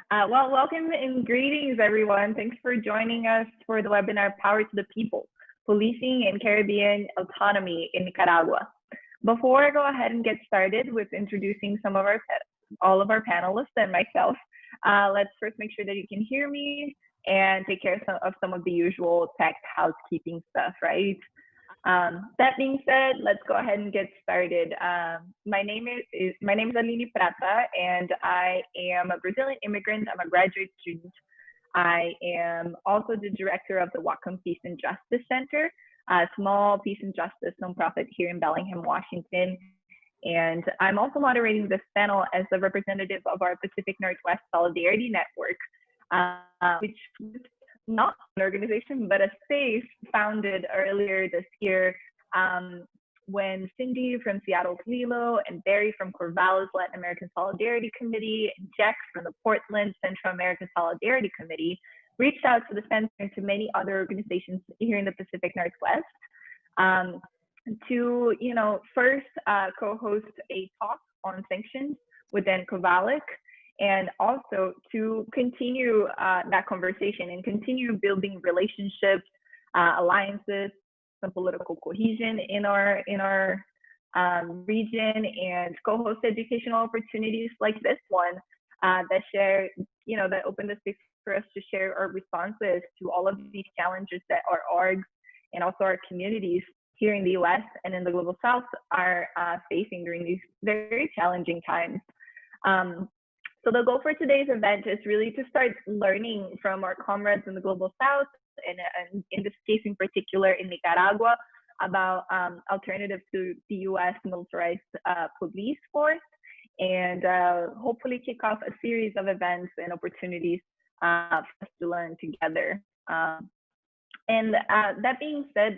Well, welcome and greetings, everyone. Thanks for joining us for the webinar, Power to the People, Policing and Caribbean Autonomy in Nicaragua. Before I go ahead and get started with introducing all of our panelists and myself, let's first make sure that you can hear me and take care of some of the usual tech housekeeping stuff, right? That being said, let's go ahead and get started. My name is Aline Prata, and I am a Brazilian immigrant. I'm a graduate student. I am also the director of the Whatcom Peace and Justice Center, a small peace and justice nonprofit here in Bellingham, Washington. And I'm also moderating this panel as the representative of our Pacific Northwest Solidarity Network, which was not an organization, but a space founded earlier this year when Cindy from Seattle's Lilo and Barry from Corvallis Latin American Solidarity Committee and Jack from the Portland Central American Solidarity Committee reached out to the center and to many other organizations here in the Pacific Northwest to, first co-host a talk on sanctions within Corvallis, and also to continue that conversation and continue building relationships, alliances, some political cohesion in our region, and co-host educational opportunities like this one that share, that open the space for us to share our responses to all of these challenges that our orgs and also our communities here in the US and in the Global South are facing during these very challenging times. So the goal for today's event is really to start learning from our comrades in the Global South, and in this case in particular in Nicaragua, about alternatives to the US militarized police force, and hopefully kick off a series of events and opportunities for us to learn together. And that being said,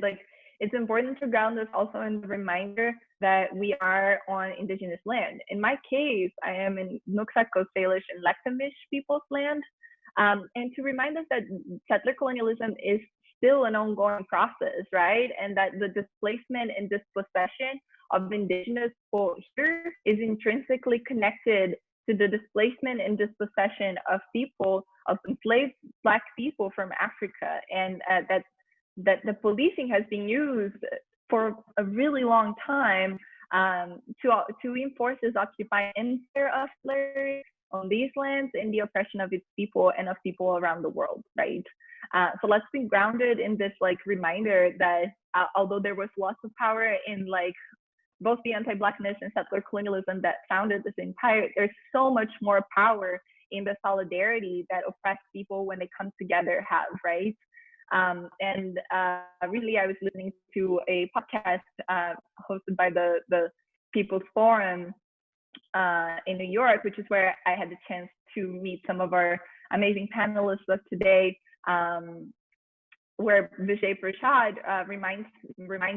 it's important to ground us also in the reminder that we are on indigenous land. In my case, I am in Noxaco, Salish, and Lectamish people's land. And to remind us that settler colonialism is still an ongoing process, right? And that the displacement and dispossession of indigenous people here is intrinsically connected to the displacement and dispossession of people, of enslaved Black people from Africa. And that the policing has been used for a really long time to reinforce this occupying empire of slavery on these lands and the oppression of its people and of people around the world, right? So let's be grounded in this reminder that although there was lots of power in both the anti-Blackness and settler colonialism that founded this empire, there's so much more power in the solidarity that oppressed people when they come together have, right? Really, I was listening to a podcast hosted by the People's Forum in New York, which is where I had the chance to meet some of our amazing panelists of today, where Vijay Prashad reminds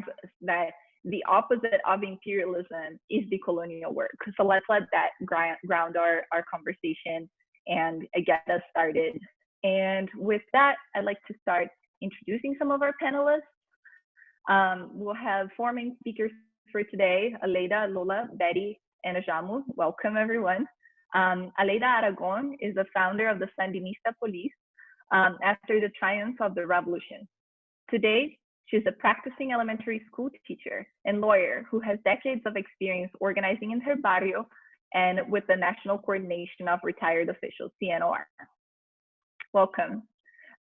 us that the opposite of imperialism is decolonial work. So let's let that ground our conversation and get us started. And with that, I'd like to start introducing some of our panelists. We'll have four main speakers for today: Aleyda, Lola, Betty, and Ajamu. Welcome, everyone. Aleyda Aragón is the founder of the Sandinista police after the triumph of the revolution. Today, she's a practicing elementary school teacher and lawyer who has decades of experience organizing in her barrio and with the National Coordination of Retired Officials, CNOR. Welcome.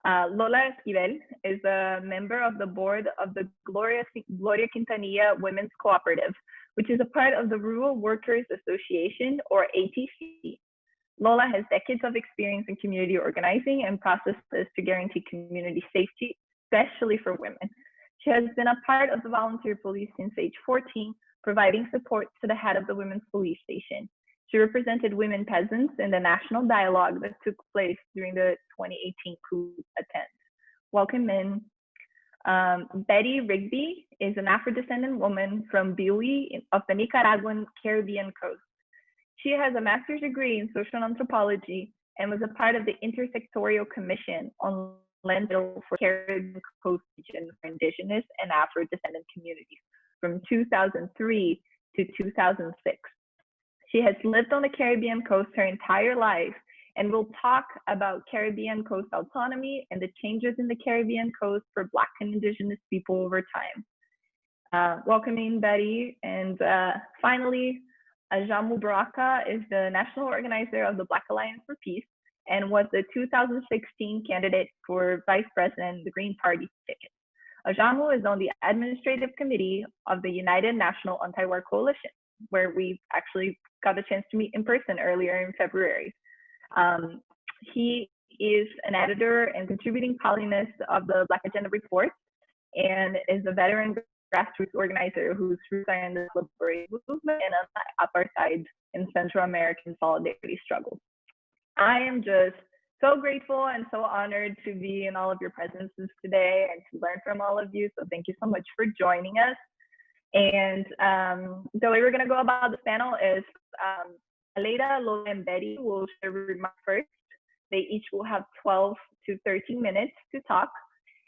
Lola Esquivel is a member of the board of the Gloria Quintanilla Women's Cooperative, which is a part of the Rural Workers Association, or ATC. Lola has decades of experience in community organizing and processes to guarantee community safety, especially for women. She has been a part of the volunteer police since age 14, providing support to the head of the women's police station. She represented women peasants in the national dialogue that took place during the 2018 coup attempt. Welcome in. Betty Rigby is an Afro-descendant woman from Biwi of the Nicaraguan Caribbean coast. She has a master's degree in social anthropology and was a part of the Intersectorial Commission on Land Bill for Caribbean Coast region for indigenous and Afro-descendant communities from 2003 to 2006. She has lived on the Caribbean coast her entire life and we'll talk about Caribbean coast autonomy and the changes in the Caribbean coast for Black and Indigenous people over time. Welcoming Betty, and finally, Ajamu Baraka is the national organizer of the Black Alliance for Peace and was the 2016 candidate for Vice President, the Green Party ticket. Ajamu is on the administrative committee of the United National Anti-War Coalition, where we actually got a chance to meet in person earlier in February. He is an editor and contributing columnist of the Black Agenda Report and is a veteran grassroots organizer whose roots are in the liberation movement and apartheid in Central American solidarity struggles. I am just so grateful and so honored to be in all of your presences today and to learn from all of you. So thank you so much for joining us. And the way we're going to go about this panel is Aleyda, Lola, and Betty will share remarks first. They each will have 12 to 13 minutes to talk.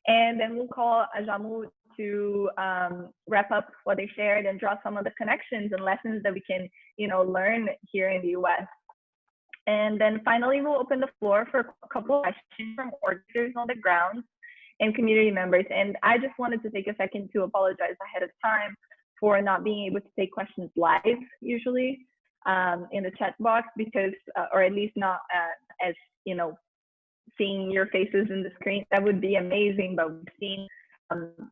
And then we'll call Ajamu to wrap up what they shared and draw some of the connections and lessons that we can, learn here in the US. And then finally, we'll open the floor for a couple of questions from organizers on the ground and community members. And I just wanted to take a second to apologize ahead of time for not being able to take questions live usually in the chat box because, or at least not as, seeing your faces in the screen. That would be amazing, but we've seen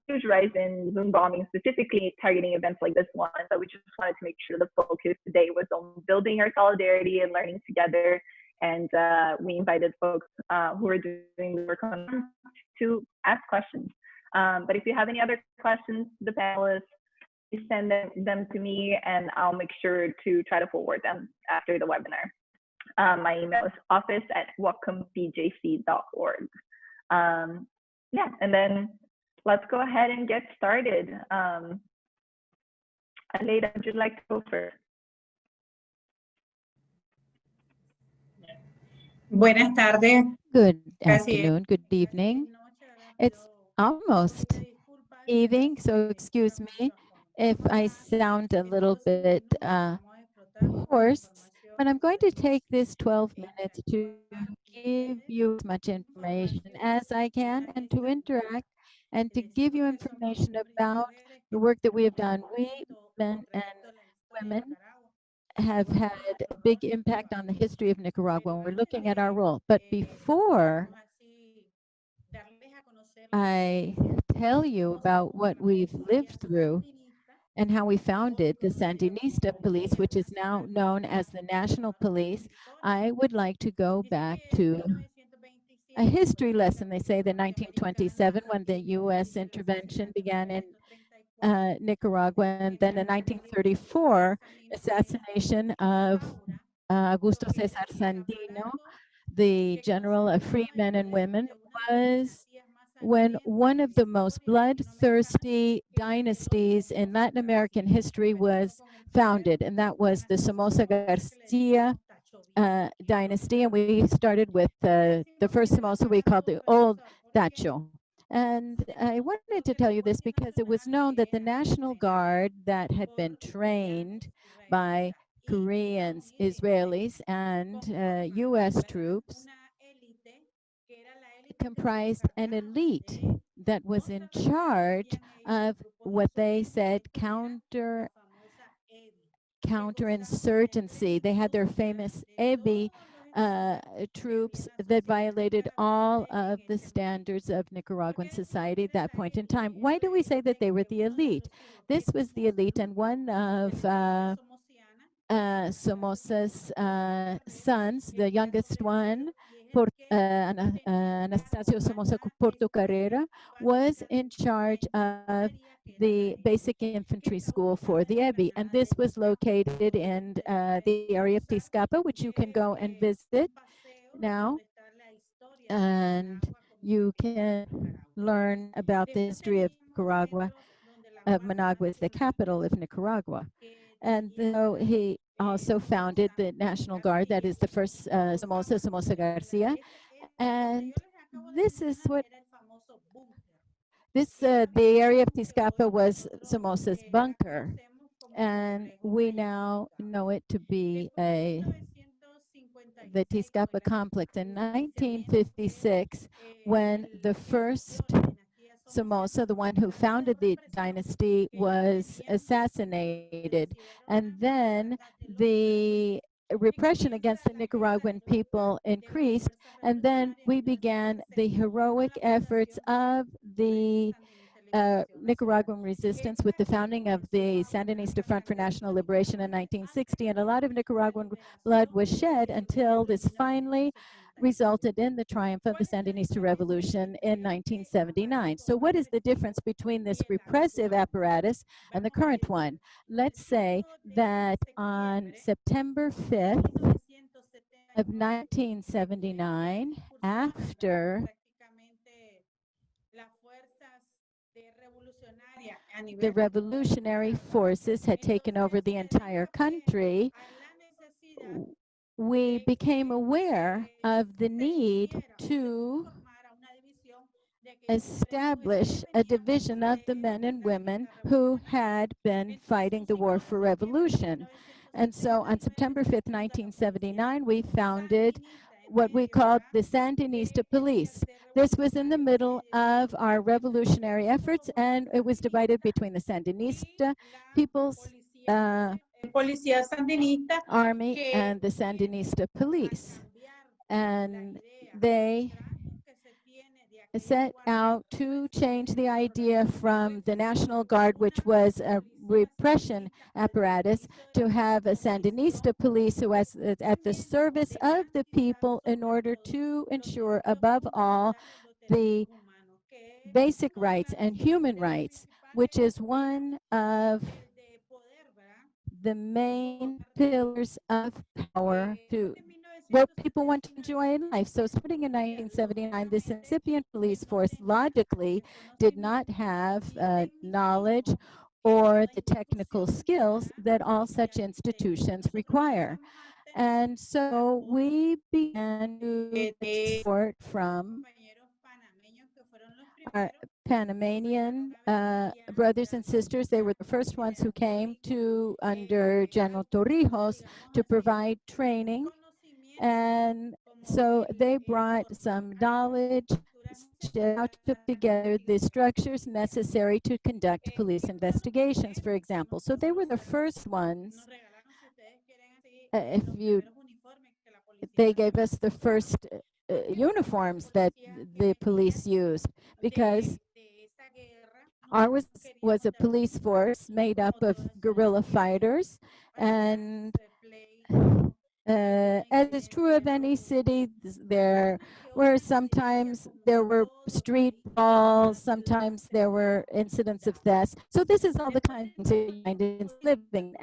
huge rise in Zoom bombing, specifically targeting events like this one. So we just wanted to make sure the focus today was on building our solidarity and learning together. And we invited folks who are doing the work on to ask questions. But if you have any other questions, the panelists, please send them to me and I'll make sure to try to forward them after the webinar. My email is office@whatcompjc.org. Yeah, and then let's go ahead and get started. Aleyda, would you like to go first? Buenas tardes. Good afternoon, good evening. It's almost evening, so excuse me if I sound a little bit hoarse, but I'm going to take this 12 minutes to give you as much information as I can and to interact and to give you information about the work that we have done. We, men and women, have had a big impact on the history of Nicaragua. We're looking at our role. But before I tell you about what we've lived through and how we founded the Sandinista police, which is now known as the National Police, I would like to go back to a history lesson. They say the 1927 when the U.S. intervention began in Nicaragua, and then in 1934, assassination of Augusto Cesar Sandino, the general of free men and women, was when one of the most bloodthirsty dynasties in Latin American history was founded, and that was the Somoza Garcia dynasty. And we started with the first Somoza we called the Old Tacho. And I wanted to tell you this because it was known that the National Guard that had been trained by Koreans, Israelis, and US troops comprised an elite that was in charge of what they said counterinsurgency. They had their famous EBI troops that violated all of the standards of Nicaraguan society at that point in time. Why do we say that they were the elite? This was the elite, and one of Somoza's sons, the youngest one, Anastasio Somoza Porto Carrera, was in charge of the basic infantry school for the EBI, and this was located in the area of Tizcapa, which you can go and visit now, and you can learn about the history of Nicaragua. Managua is the capital of Nicaragua. And so he also founded the National Guard, that is the first Somoza Garcia. And this is what the area of Tizcapa was Somoza's bunker. And we now know it to be a the Tizcapa complex in 1956, when the first Somoza, the one who founded the dynasty, was assassinated. And then the repression against the Nicaraguan people increased, and then we began the heroic efforts of the Nicaraguan resistance with the founding of the Sandinista Front for National Liberation in 1960, and a lot of Nicaraguan blood was shed until this finally resulted in the triumph of the Sandinista Revolution in 1979. So what is the difference between this repressive apparatus and the current one? Let's say that on September 5th of 1979, after the revolutionary forces had taken over the entire country, we became aware of the need to establish a division of the men and women who had been fighting the war for revolution. And so on September 5th, 1979, we founded what we called the Sandinista Police. This was in the middle of our revolutionary efforts, and it was divided between the Sandinista People's Policía Sandinista Army and the Sandinista Police. And they set out to change the idea from the National Guard, which was a repression apparatus, to have a Sandinista police who was at the service of the people in order to ensure, above all, the basic rights and human rights, which is one of the main pillars of power to what people want to enjoy in life. So starting in 1979, this incipient police force logically did not have knowledge or the technical skills that all such institutions require. And so we began to export from our Panamanian brothers and sisters. They were the first ones who came to under General Torrijos to provide training. And so they brought some knowledge, how to put together the structures necessary to conduct police investigations, for example. So they were the first ones, they gave us the first uniforms that the police used, because ours was a police force made up of guerrilla fighters. And as is true of any city, there were sometimes there were street brawls, sometimes there were incidents of theft. So this is all the kind of things living.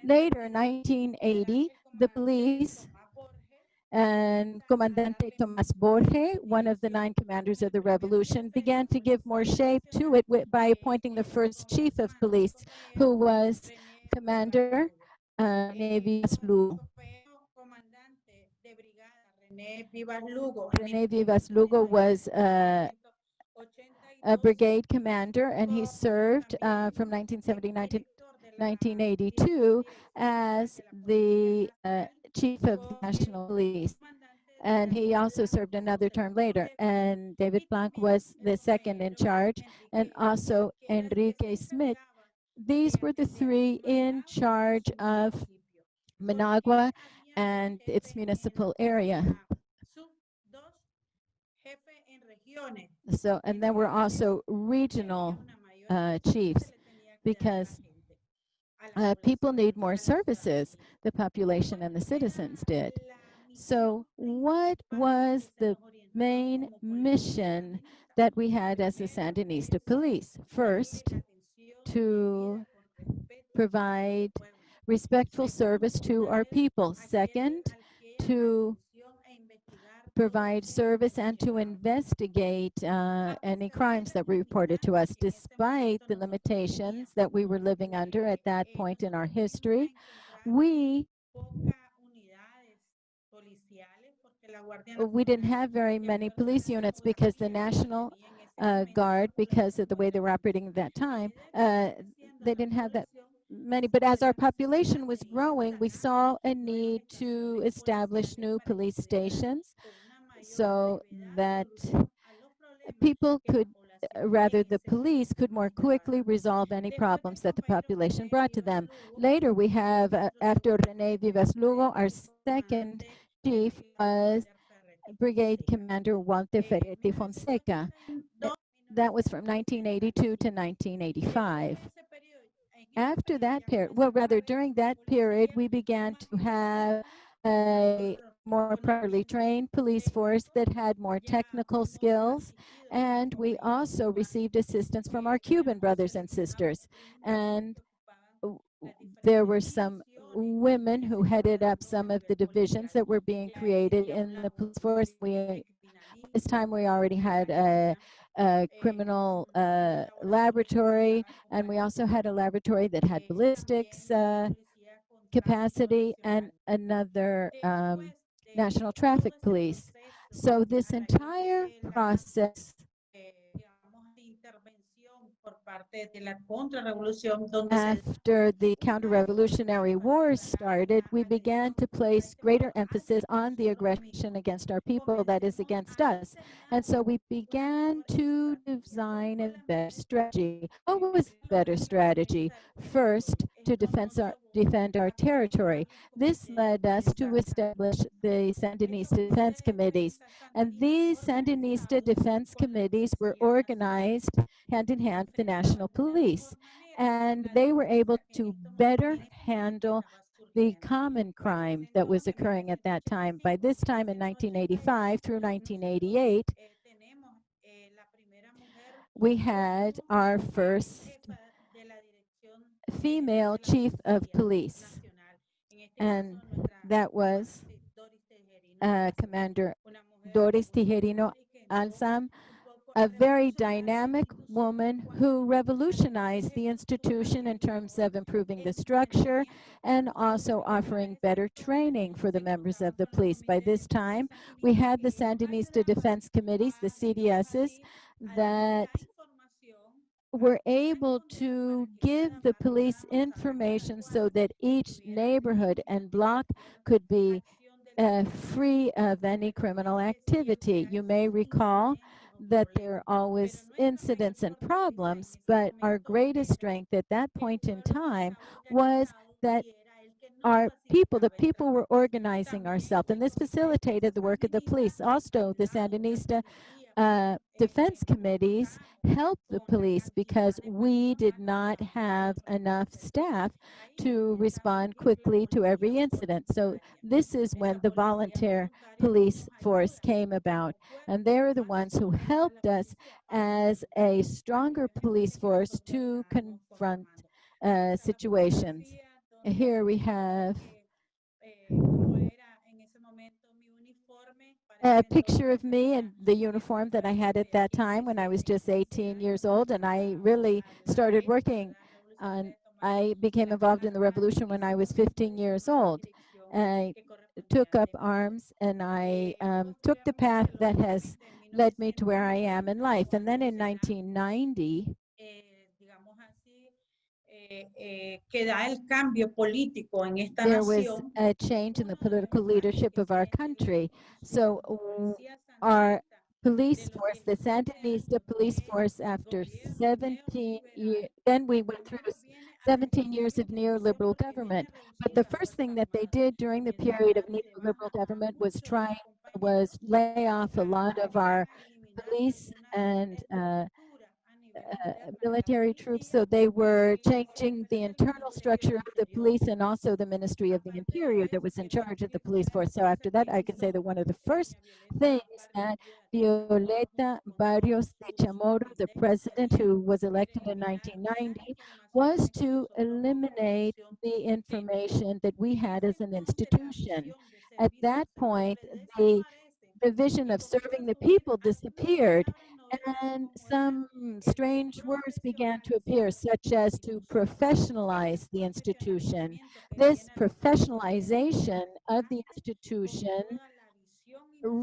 Later, 1980, the police and Comandante Tomas Borge, one of the 9 commanders of the revolution, began to give more shape to it by appointing the first chief of police, who was Commander René Vivas Lugo. René Vivas Lugo was a brigade commander, and he served from 1979 to 1982 as the chief of the National Police. And he also served another term later. And David Blanc was the second in charge, and also Enrique Smith. These were the 3 in charge of Managua and its municipal area. So, and there were also regional chiefs, because people need more services, the population and the citizens did. So what was the main mission that we had as the Sandinista police? First, to provide respectful service to our people. Second, to provide service and to investigate any crimes that were reported to us, despite the limitations that we were living under at that point in our history. We didn't have very many police units, because the National Guard, because of the way they were operating at that time, they didn't have that many, but as our population was growing, we saw a need to establish new police stations so that people could, rather the police could more quickly resolve any problems that the population brought to them. Later, we have, after René Vivas Lugo, our second chief was Brigade Commander Walter Ferretti Fonseca. That was from 1982 to 1985. After that period, well, rather during that period, we began to have a more properly trained police force that had more technical skills. And we also received assistance from our Cuban brothers and sisters. And there were some women who headed up some of the divisions that were being created in the police force. By this time, we already had a criminal laboratory, and we also had a laboratory that had ballistics capacity and another national traffic police. So this entire process after the counter-revolutionary wars started, we began to place greater emphasis on the aggression against our people, that is against us. And so we began to design a better strategy. What was the better strategy? First, to defend our territory. This led us to establish the Sandinista Defense Committees. And these Sandinista Defense Committees were organized hand in hand with the National Police. And they were able to better handle the common crime that was occurring at that time. By this time in 1985 through 1988, we had our first female chief of police, and that was Commander Doris Tijerino Alzam, a very dynamic woman who revolutionized the institution in terms of improving the structure and also offering better training for the members of the police. By this time, we had the Sandinista Defense Committees, the CDSs, that were able to give the police information so that each neighborhood and block could be free of any criminal activity. You may recall that there are always incidents and problems, but our greatest strength at that point in time was that our people, the people were organizing ourselves, and this facilitated the work of the police. Also, the Sandinista defense committees helped the police because we did not have enough staff to respond quickly to every incident. So this is when the volunteer police force came about, and they're the ones who helped us as a stronger police force to confront situations. Here we have a picture of me in the uniform that I had at that time when I was just 18 years old, and I really started working on, I became involved in the revolution when I was 15 years old. I took up arms, and I took the path that has led me to where I am in life. And then in 1990, there was a change in the political leadership of our country. So our police force, the Sandinista police force, after 17 years, then we went through 17 years of neoliberal government. But the first thing that they did during the period of neoliberal government was lay off a lot of our police and military troops. So they were changing the internal structure of the police and also the Ministry of the Interior that was in charge of the police force. So after that, I could say that one of the first things that Violeta Barrios de Chamorro, the president who was elected in 1990, was to eliminate the information that we had as an institution. At that point, the vision of serving the people disappeared, and some strange words began to appear, such as to professionalize the institution. This professionalization of the institution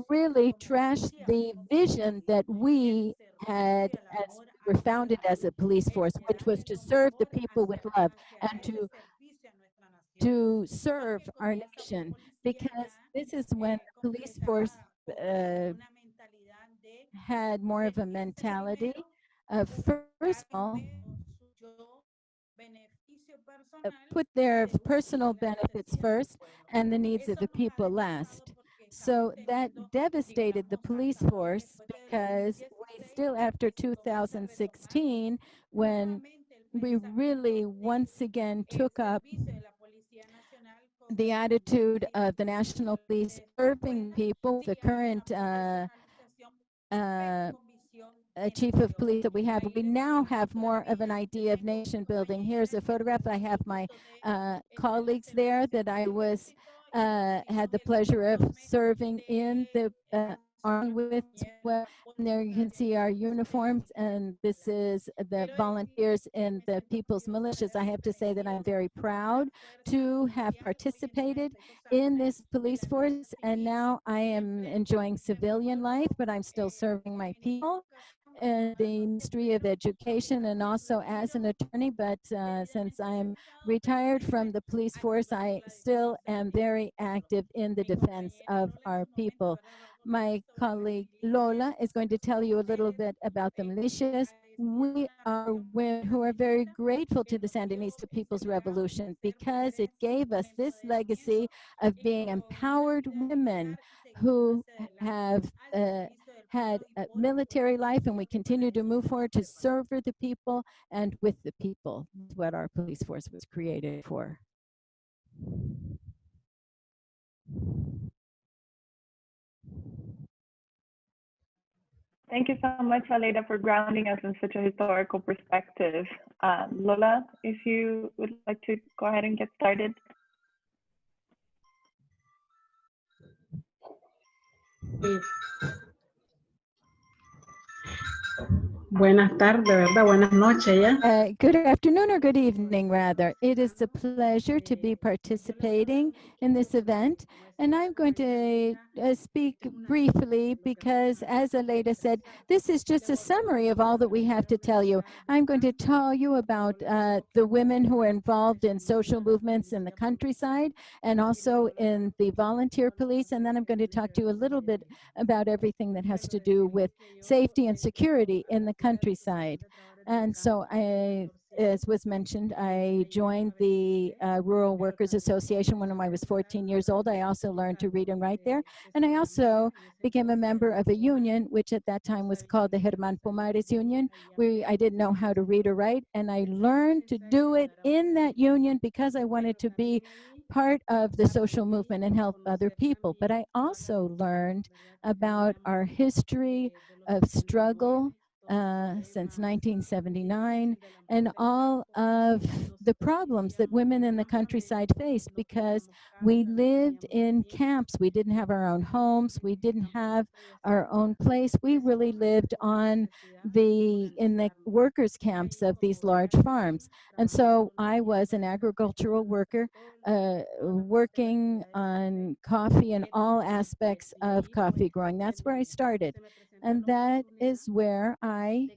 really trashed the vision that we had as were founded as a police force, which was to serve the people with love and to serve our nation, because this is when the police force had more of a mentality of, first of all, put their personal benefits first and the needs of the people last. So that devastated the police force, because we still, after 2016, when we really once again took up the attitude of the National Police serving people, the current chief of police that we have, we now have more of an idea of nation building. Here's a photograph. I have my colleagues there that I was had the pleasure of serving in the army with as well. And there you can see our uniforms, and this is the volunteers in the People's Militias. I have to say that I'm very proud to have participated in this police force, and now I am enjoying civilian life, but I'm still serving my people in the Ministry of Education and also as an attorney. But since I am retired from the police force, I still am very active in the defense of our people. My colleague Lola is going to tell you a little bit about the militias. We are women who are very grateful to the Sandinista People's Revolution, because it gave us this legacy of being empowered women who have had a military life, and we continue to move forward to serve for the people and with the people. That's what our police force was created for. Thank you so much, Aleyda, for grounding us in such a historical perspective. Lola, if you would like to go ahead and get started. Buenas tardes, ¿verdad? Buenas noches ya. Good afternoon, or good evening, rather. It is a pleasure to be participating in this event. And I'm going to speak briefly because, as Aleyda said, this is just a summary of all that we have to tell you. I'm going to tell you about the women who are involved in social movements in the countryside and also in the volunteer police. And then I'm going to talk to you a little bit about everything that has to do with safety and security in the countryside. And so as was mentioned, I joined the Rural Workers Association when I was 14 years old. I also learned to read and write there. And I also became a member of a union, which at that time was called the Germán Pomares Union. I didn't know how to read or write, and I learned to do it in that union because I wanted to be part of the social movement and help other people. But I also learned about our history of struggle since 1979, and all of the problems that women in the countryside faced, because we lived in camps. We didn't have our own homes. We didn't have our own place. We really lived in the workers' camps of these large farms. And so I was an agricultural worker working on coffee and all aspects of coffee growing. That's where I started. And that is where I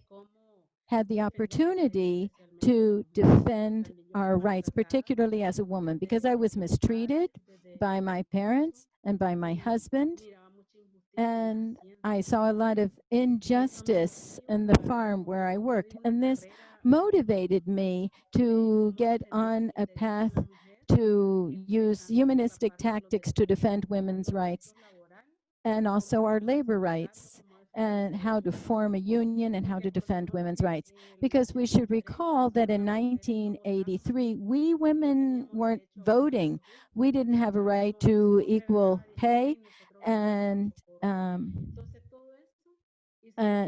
had the opportunity to defend our rights, particularly as a woman, because I was mistreated by my parents and by my husband. And I saw a lot of injustice in the farm where I worked. And this motivated me to get on a path to use humanistic tactics to defend women's rights and also our labor rights, and how to form a union and how to defend women's rights. Because we should recall that in 1983, we women weren't voting. We didn't have a right to equal pay. And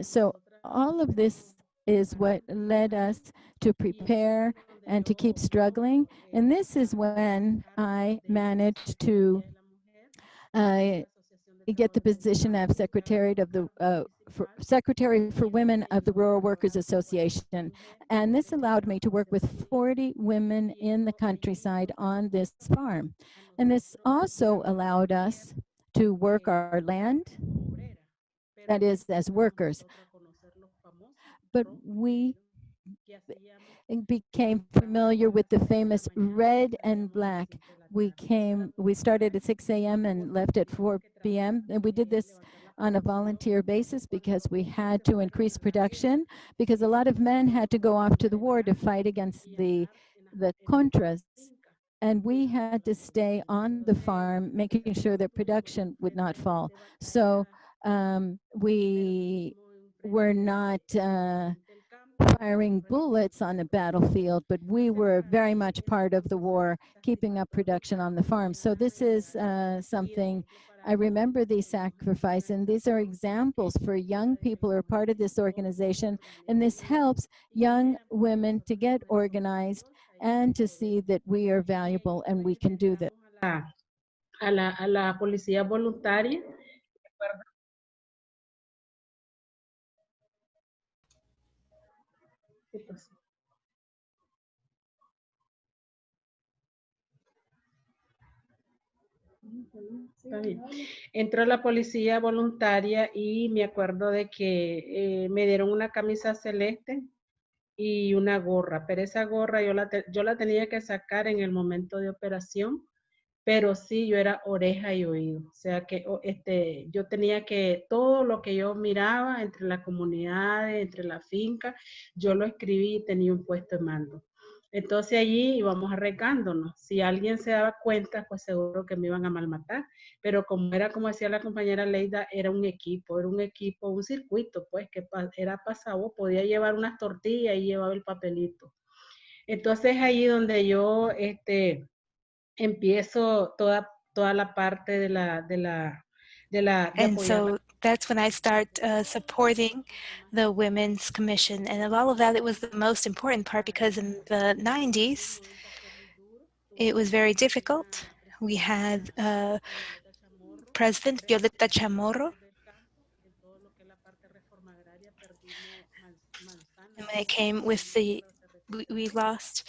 so all of this is what led us to prepare and to keep struggling. And this is when I managed to get the position of Secretary for Women of the Rural Workers Association. And this allowed me to work with 40 women in the countryside on this farm. And this also allowed us to work our land, that is, as workers. but we became familiar with the famous red and black. We started at 6 a.m. and left at 4 p.m. And we did this on a volunteer basis because we had to increase production, because a lot of men had to go off to the war to fight against the Contras. And we had to stay on the farm, making sure that production would not fall. So we were not firing bullets on the battlefield, but we were very much part of the war, keeping up production on the farm. So this is something, I remember these sacrifices, and these are examples for young people who are part of this organization, and this helps young women to get organized and to see that we are valuable and we can do this. A la policía voluntaria. Está bien. Entró la policía voluntaria y me acuerdo de que me dieron una camisa celeste y una gorra, pero esa gorra yo la tenía que sacar en el momento de operación, pero sí, yo era oreja y oído, o sea que yo tenía que, todo lo que yo miraba entre las comunidades, entre la finca, yo lo escribí y tenía un puesto de mando. Entonces allí íbamos arrancándonos. Si alguien se daba cuenta, pues seguro que me iban a malmatar. Pero como era, como decía la compañera Aleyda, era un equipo, un circuito, pues, que era pasado, podía llevar unas tortillas y llevaba el papelito. Entonces allí donde yo empiezo toda la parte And so that's when I start supporting the Women's Commission. And of all of that, it was the most important part, because in the 90s, it was very difficult. We had President Violeta Chamorro. And when it came with we lost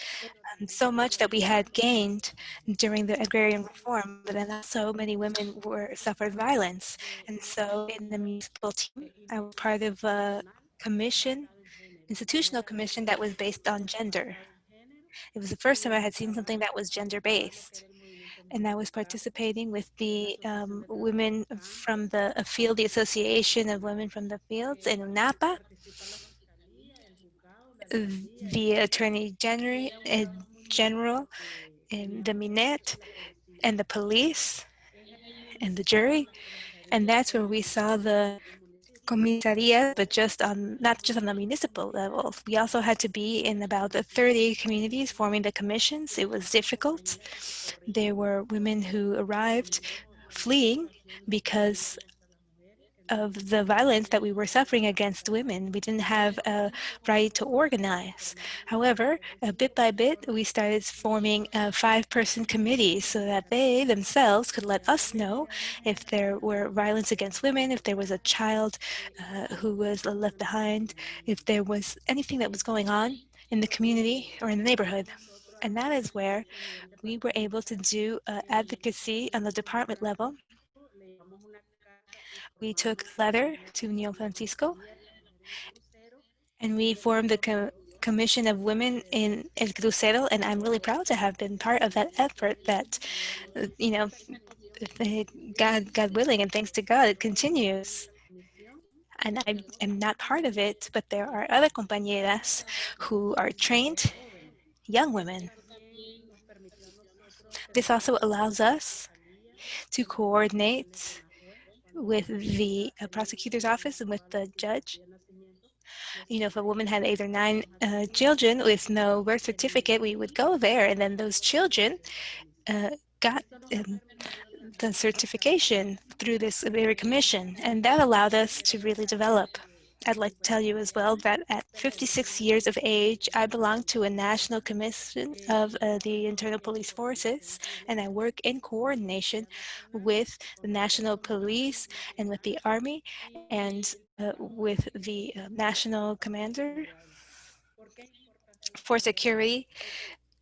so much that we had gained during the agrarian reform, but then also many women suffered violence. And so in the municipal team, I was part of a commission, institutional commission that was based on gender. It was the first time I had seen something that was gender-based. And I was participating with the women from the field, the Association of Women from the Fields in UNAPA, the Attorney General, and the Minet, and the police, and the jury. And that's where we saw the comisaria, but not just on the municipal level. We also had to be in about 30 communities forming the commissions. It was difficult. There were women who arrived fleeing because of the violence that we were suffering against women. We didn't have a right to organize. However, bit by bit, we started forming 5-person committees so that they themselves could let us know if there were violence against women, if there was a child who was left behind, if there was anything that was going on in the community or in the neighborhood. And that is where we were able to do advocacy on the department level. We took a letter to Neo Francisco, and we formed the Commission of Women in El Crucero, and I'm really proud to have been part of that effort that, God willing, and thanks to God, it continues. And I am not part of it, but there are other compañeras who are trained young women. This also allows us to coordinate with the prosecutor's office and with the judge. If a woman had 8 or 9 children with no birth certificate, we would go there, and then those children got the certification through this very commission, and that allowed us to really develop. I'd like to tell you as well that at 56 years of age, I belong to a national commission of the internal police forces, and I work in coordination with the national police and with the army and with the national commander for security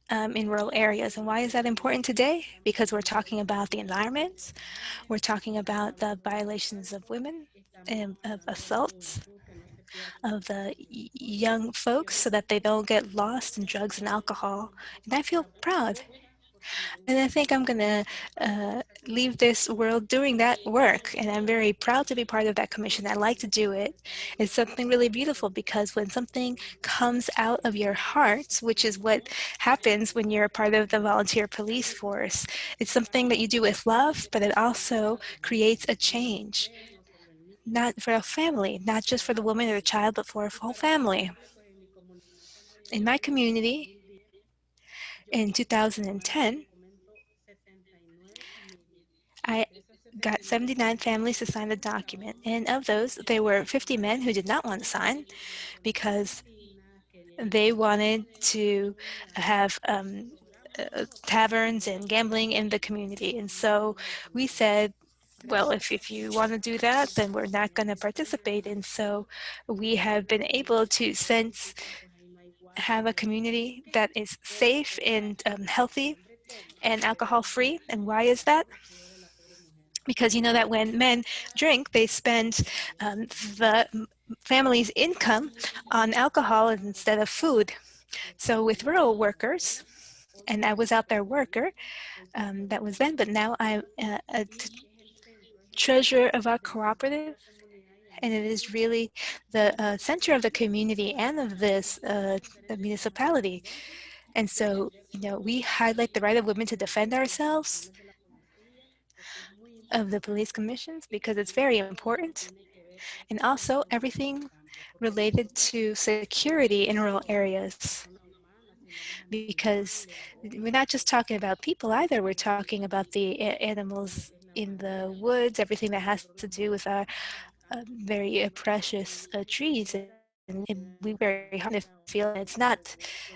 in rural areas. And why is that important today? Because we're talking about the environment, we're talking about the violations of women and of assaults. of the young folks so that they don't get lost in drugs and alcohol. And I feel proud. And I think I'm going to leave this world doing that work. And I'm very proud to be part of that commission. I like to do it. It's something really beautiful because when something comes out of your heart, which is what happens when you're part of the volunteer police force, it's something that you do with love, but it also creates a change. Not for a family, not just for the woman or the child, but for a whole family. In my community, in 2010, I got 79 families to sign the document. And of those, there were 50 men who did not want to sign because they wanted to have taverns and gambling in the community. And so we said, well, if you want to do that, then we're not going to participate. And so we have been able to, since, have a community that is safe and healthy and alcohol free. And why is that? Because you know that when men drink, they spend the family's income on alcohol instead of food. So with rural workers, and I was out there worker, that was then, but now I'm a treasurer of our cooperative, and it is really the center of the community and of this the municipality. And so, you know, we highlight the right of women to defend ourselves of the police commissions because it's very important. And also everything related to security in rural areas. Because we're not just talking about people either, we're talking about the animals in the woods, everything that has to do with our very precious trees. And we very hard to feel it's not,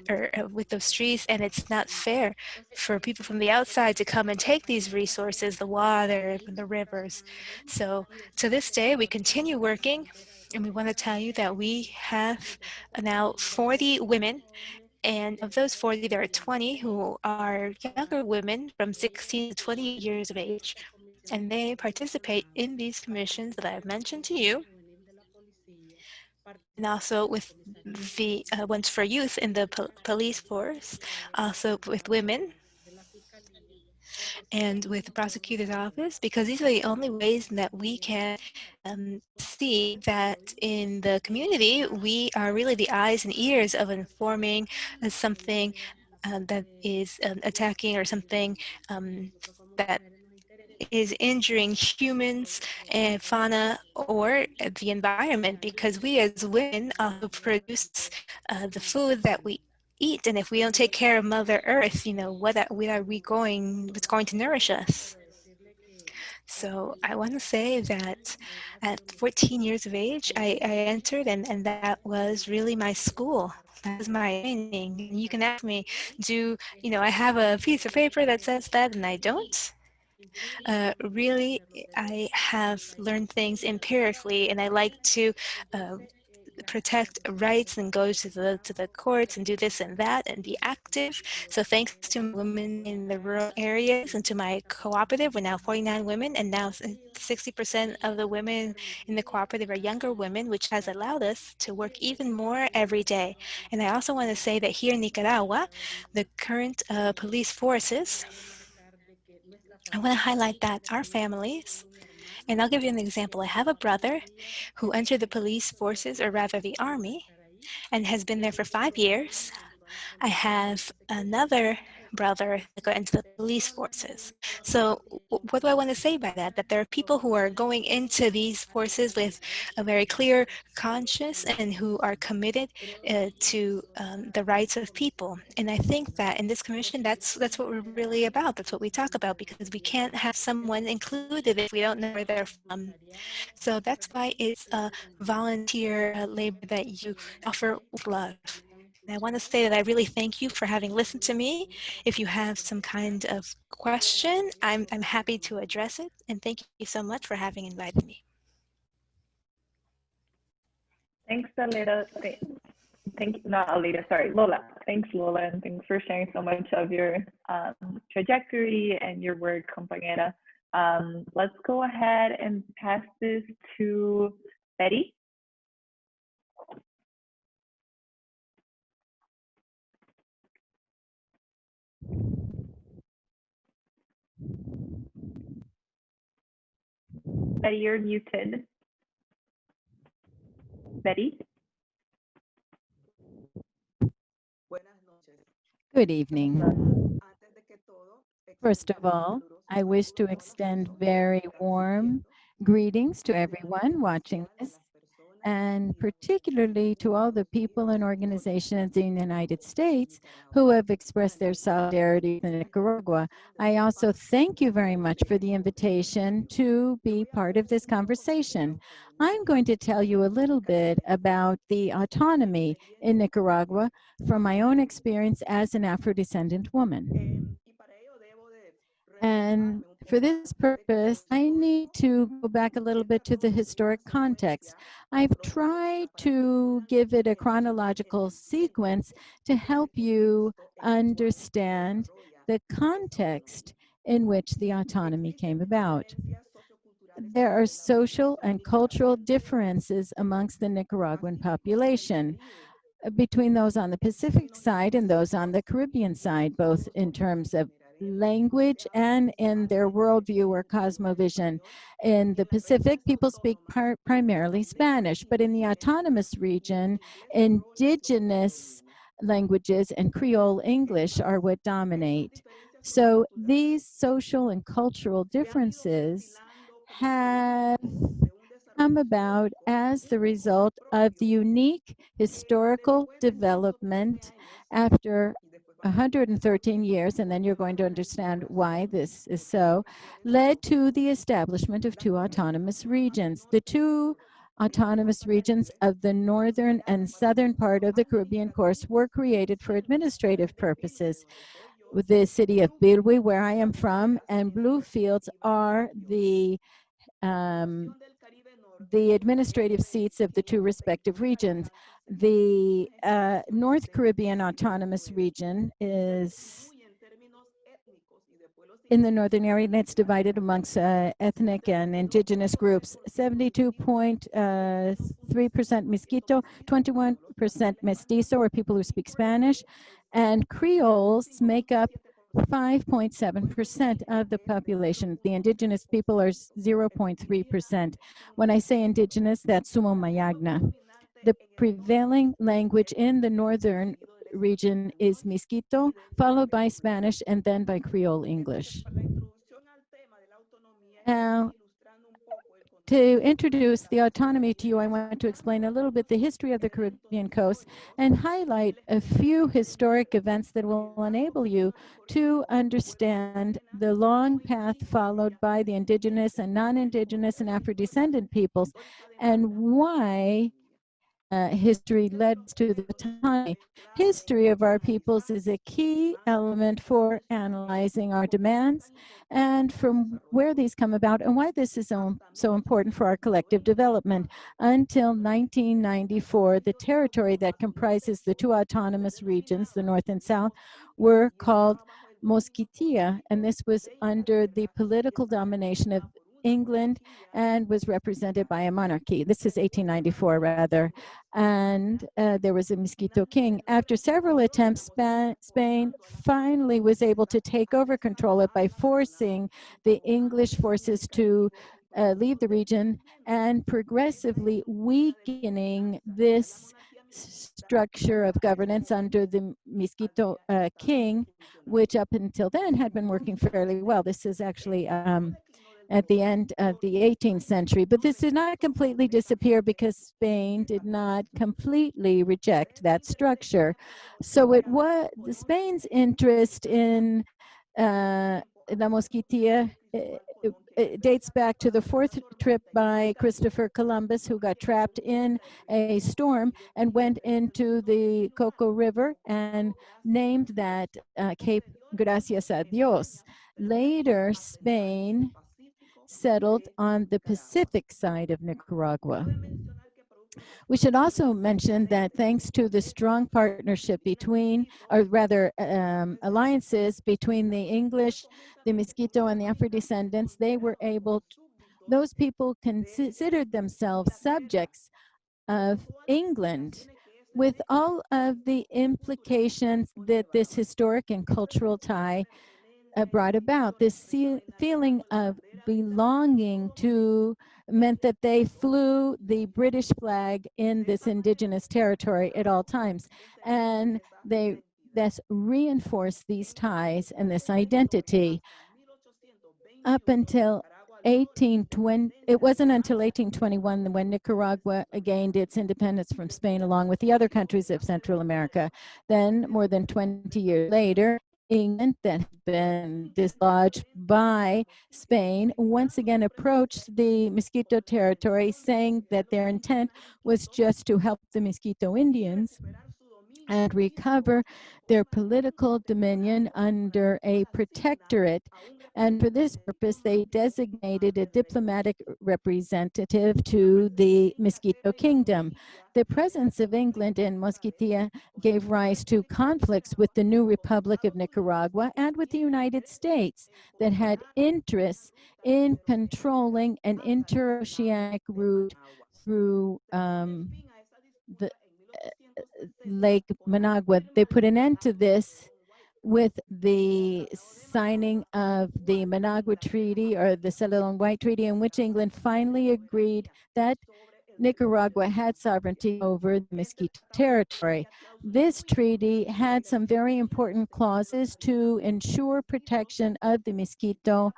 or with those trees, and it's not fair for people from the outside to come and take these resources, the water, the rivers. So to this day, we continue working, and we want to tell you that we have now 40 women, and of those 40, there are 20 who are younger women from 16 to 20 years of age, and they participate in these commissions that I've mentioned to you, and also with the ones for youth in the police force, also with women, and with the prosecutor's office, because these are the only ways that we can see that in the community, we are really the eyes and ears of informing something that is attacking or something that is injuring humans and fauna or the environment, because we as women also produce the food that we eat, and if we don't take care of Mother Earth, you know, what are we going, what's going to nourish us? So I want to say that at 14 years of age, I entered, and that was really my school. That was my training. And you can ask me, you know, I have a piece of paper that says that, and I don't. Really, I have learned things empirically, and I like to protect rights and go to the courts and do this and that and be active. So thanks to women in the rural areas and to my cooperative, we're now 49 women, and now 60% of the women in the cooperative are younger women, which has allowed us to work even more every day. And I also want to say that here in Nicaragua, the current police forces, I want to highlight that our families, and I'll give you an example. I have a brother who entered the police forces, or rather the army, and has been there for 5 years. I have another brother that got into the police forces. So what do I want to say by that? That there are people who are going into these forces with a very clear conscience and who are committed to the rights of people. And I think that in this commission, that's what we're really about. That's what we talk about, because we can't have someone included if we don't know where they're from. So that's why it's a volunteer labor that you offer with love. And I want to say that I really thank you for having listened to me. If you have some kind of question, I'm happy to address it. And thank you so much for having invited me. Thanks, Aleyda. Not Aleyda, sorry, Lola. Thanks, Lola, and thanks for sharing so much of your trajectory and your work, compañera. Let's go ahead and pass this to Betty. Betty, you're muted. Betty? Good evening. First of all, I wish to extend very warm greetings to everyone watching this, and particularly to all the people and organizations in the United States who have expressed their solidarity in Nicaragua. I also thank you very much for the invitation to be part of this conversation. I'm going to tell you a little bit about the autonomy in Nicaragua from my own experience as an Afro-descendant woman. And for this purpose, I need to go back a little bit to the historic context. I've tried to give it a chronological sequence to help you understand the context in which the autonomy came about. There are social and cultural differences amongst the Nicaraguan population between those on the Pacific side and those on the Caribbean side, both in terms of language and in their worldview or cosmovision. In the Pacific, people speak primarily Spanish, but in the autonomous region, indigenous languages and Creole English are what dominate. So these social and cultural differences have come about as the result of the unique historical development after 113 years, and then you're going to understand why this is so, led to the establishment of two autonomous regions. The two autonomous regions of the northern and southern part of the Caribbean coast were created for administrative purposes. The city of Bilwi, where I am from, and Bluefields are the administrative seats of the two respective regions. The North Caribbean Autonomous Region is in the northern area, and it's divided amongst ethnic and indigenous groups. 72.3% Mestizo, 21% Mestizo, or people who speak Spanish, and Creoles make up 5.7% of the population. The indigenous people are 0.3%. When I say indigenous, that's Sumo Mayagna. The prevailing language in the northern region is Miskito, followed by Spanish, and then by Creole English. Now, to introduce the autonomy to you, I want to explain a little bit the history of the Caribbean coast and highlight a few historic events that will enable you to understand the long path followed by the indigenous and non-indigenous and Afro-descendant peoples, and why history led to the autonomy. History of our peoples is a key element for analyzing our demands and from where these come about and why this is so important for our collective development. Until 1994, the territory that comprises the two autonomous regions, the North and South, were called Mosquitia, and this was under the political domination of England and was represented by a monarchy. This is 1894, rather. And there was a Mosquito king. After several attempts, Spain finally was able to take over control of it by forcing the English forces to leave the region and progressively weakening this structure of governance under the Mosquito king, which up until then had been working fairly well. This is actually at the end of the 18th century. But this did not completely disappear because Spain did not completely reject that structure. So it was Spain's interest in La Mosquitia. It dates back to the fourth trip by Christopher Columbus, who got trapped in a storm and went into the Coco River and named that Cape Gracias a Dios. Later, Spain settled on the Pacific side of Nicaragua. We should also mention that thanks to the strong partnership between, or rather alliances between the English, the Mosquito, and the Afro-descendants, they were able to, those people considered themselves subjects of England, with all of the implications that this historic and cultural tie brought about, this feeling of belonging to meant that they flew the British flag in this indigenous territory at all times. And they thus reinforced these ties and this identity up until 1820. It wasn't until 1821 when Nicaragua gained its independence from Spain, along with the other countries of Central America. Then, more than 20 years later, England, that had been dislodged by Spain, once again approached the Mosquito territory, saying that their intent was just to help the Mosquito Indians and recover their political dominion under a protectorate. And for this purpose, they designated a diplomatic representative to the Mosquito Kingdom. The presence of England in Mosquitia gave rise to conflicts with the new Republic of Nicaragua and with the United States that had interests in controlling an interoceanic route through the Lake Managua. They put an end to this with the signing of the Managua Treaty, or the Ceylon White Treaty, in which England finally agreed that Nicaragua had sovereignty over the Mosquito territory. This treaty had some very important clauses to ensure protection of the Mosquito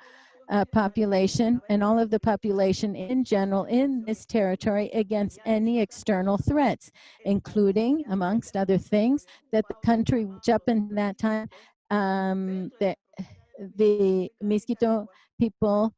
population and all of the population in general in this territory against any external threats, including, amongst other things, that the country, which up until that time, the Mosquito people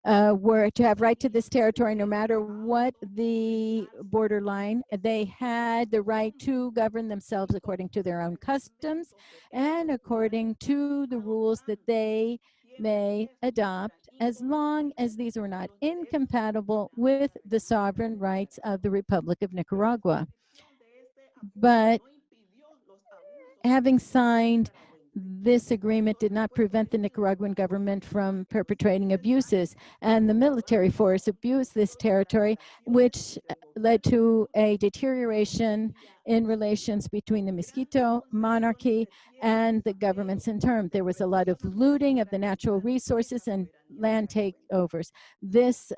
were to have right to this territory no matter what the borderline. They had the right to govern themselves according to their own customs and according to the rules that they may adopt, as long as these were not incompatible with the sovereign rights of the Republic of Nicaragua. But having signed this agreement did not prevent the Nicaraguan government from perpetrating abuses, and the military force abused this territory, which led to a deterioration in relations between the Mosquito monarchy and the governments in turn. There was a lot of looting of the natural resources and land takeovers. This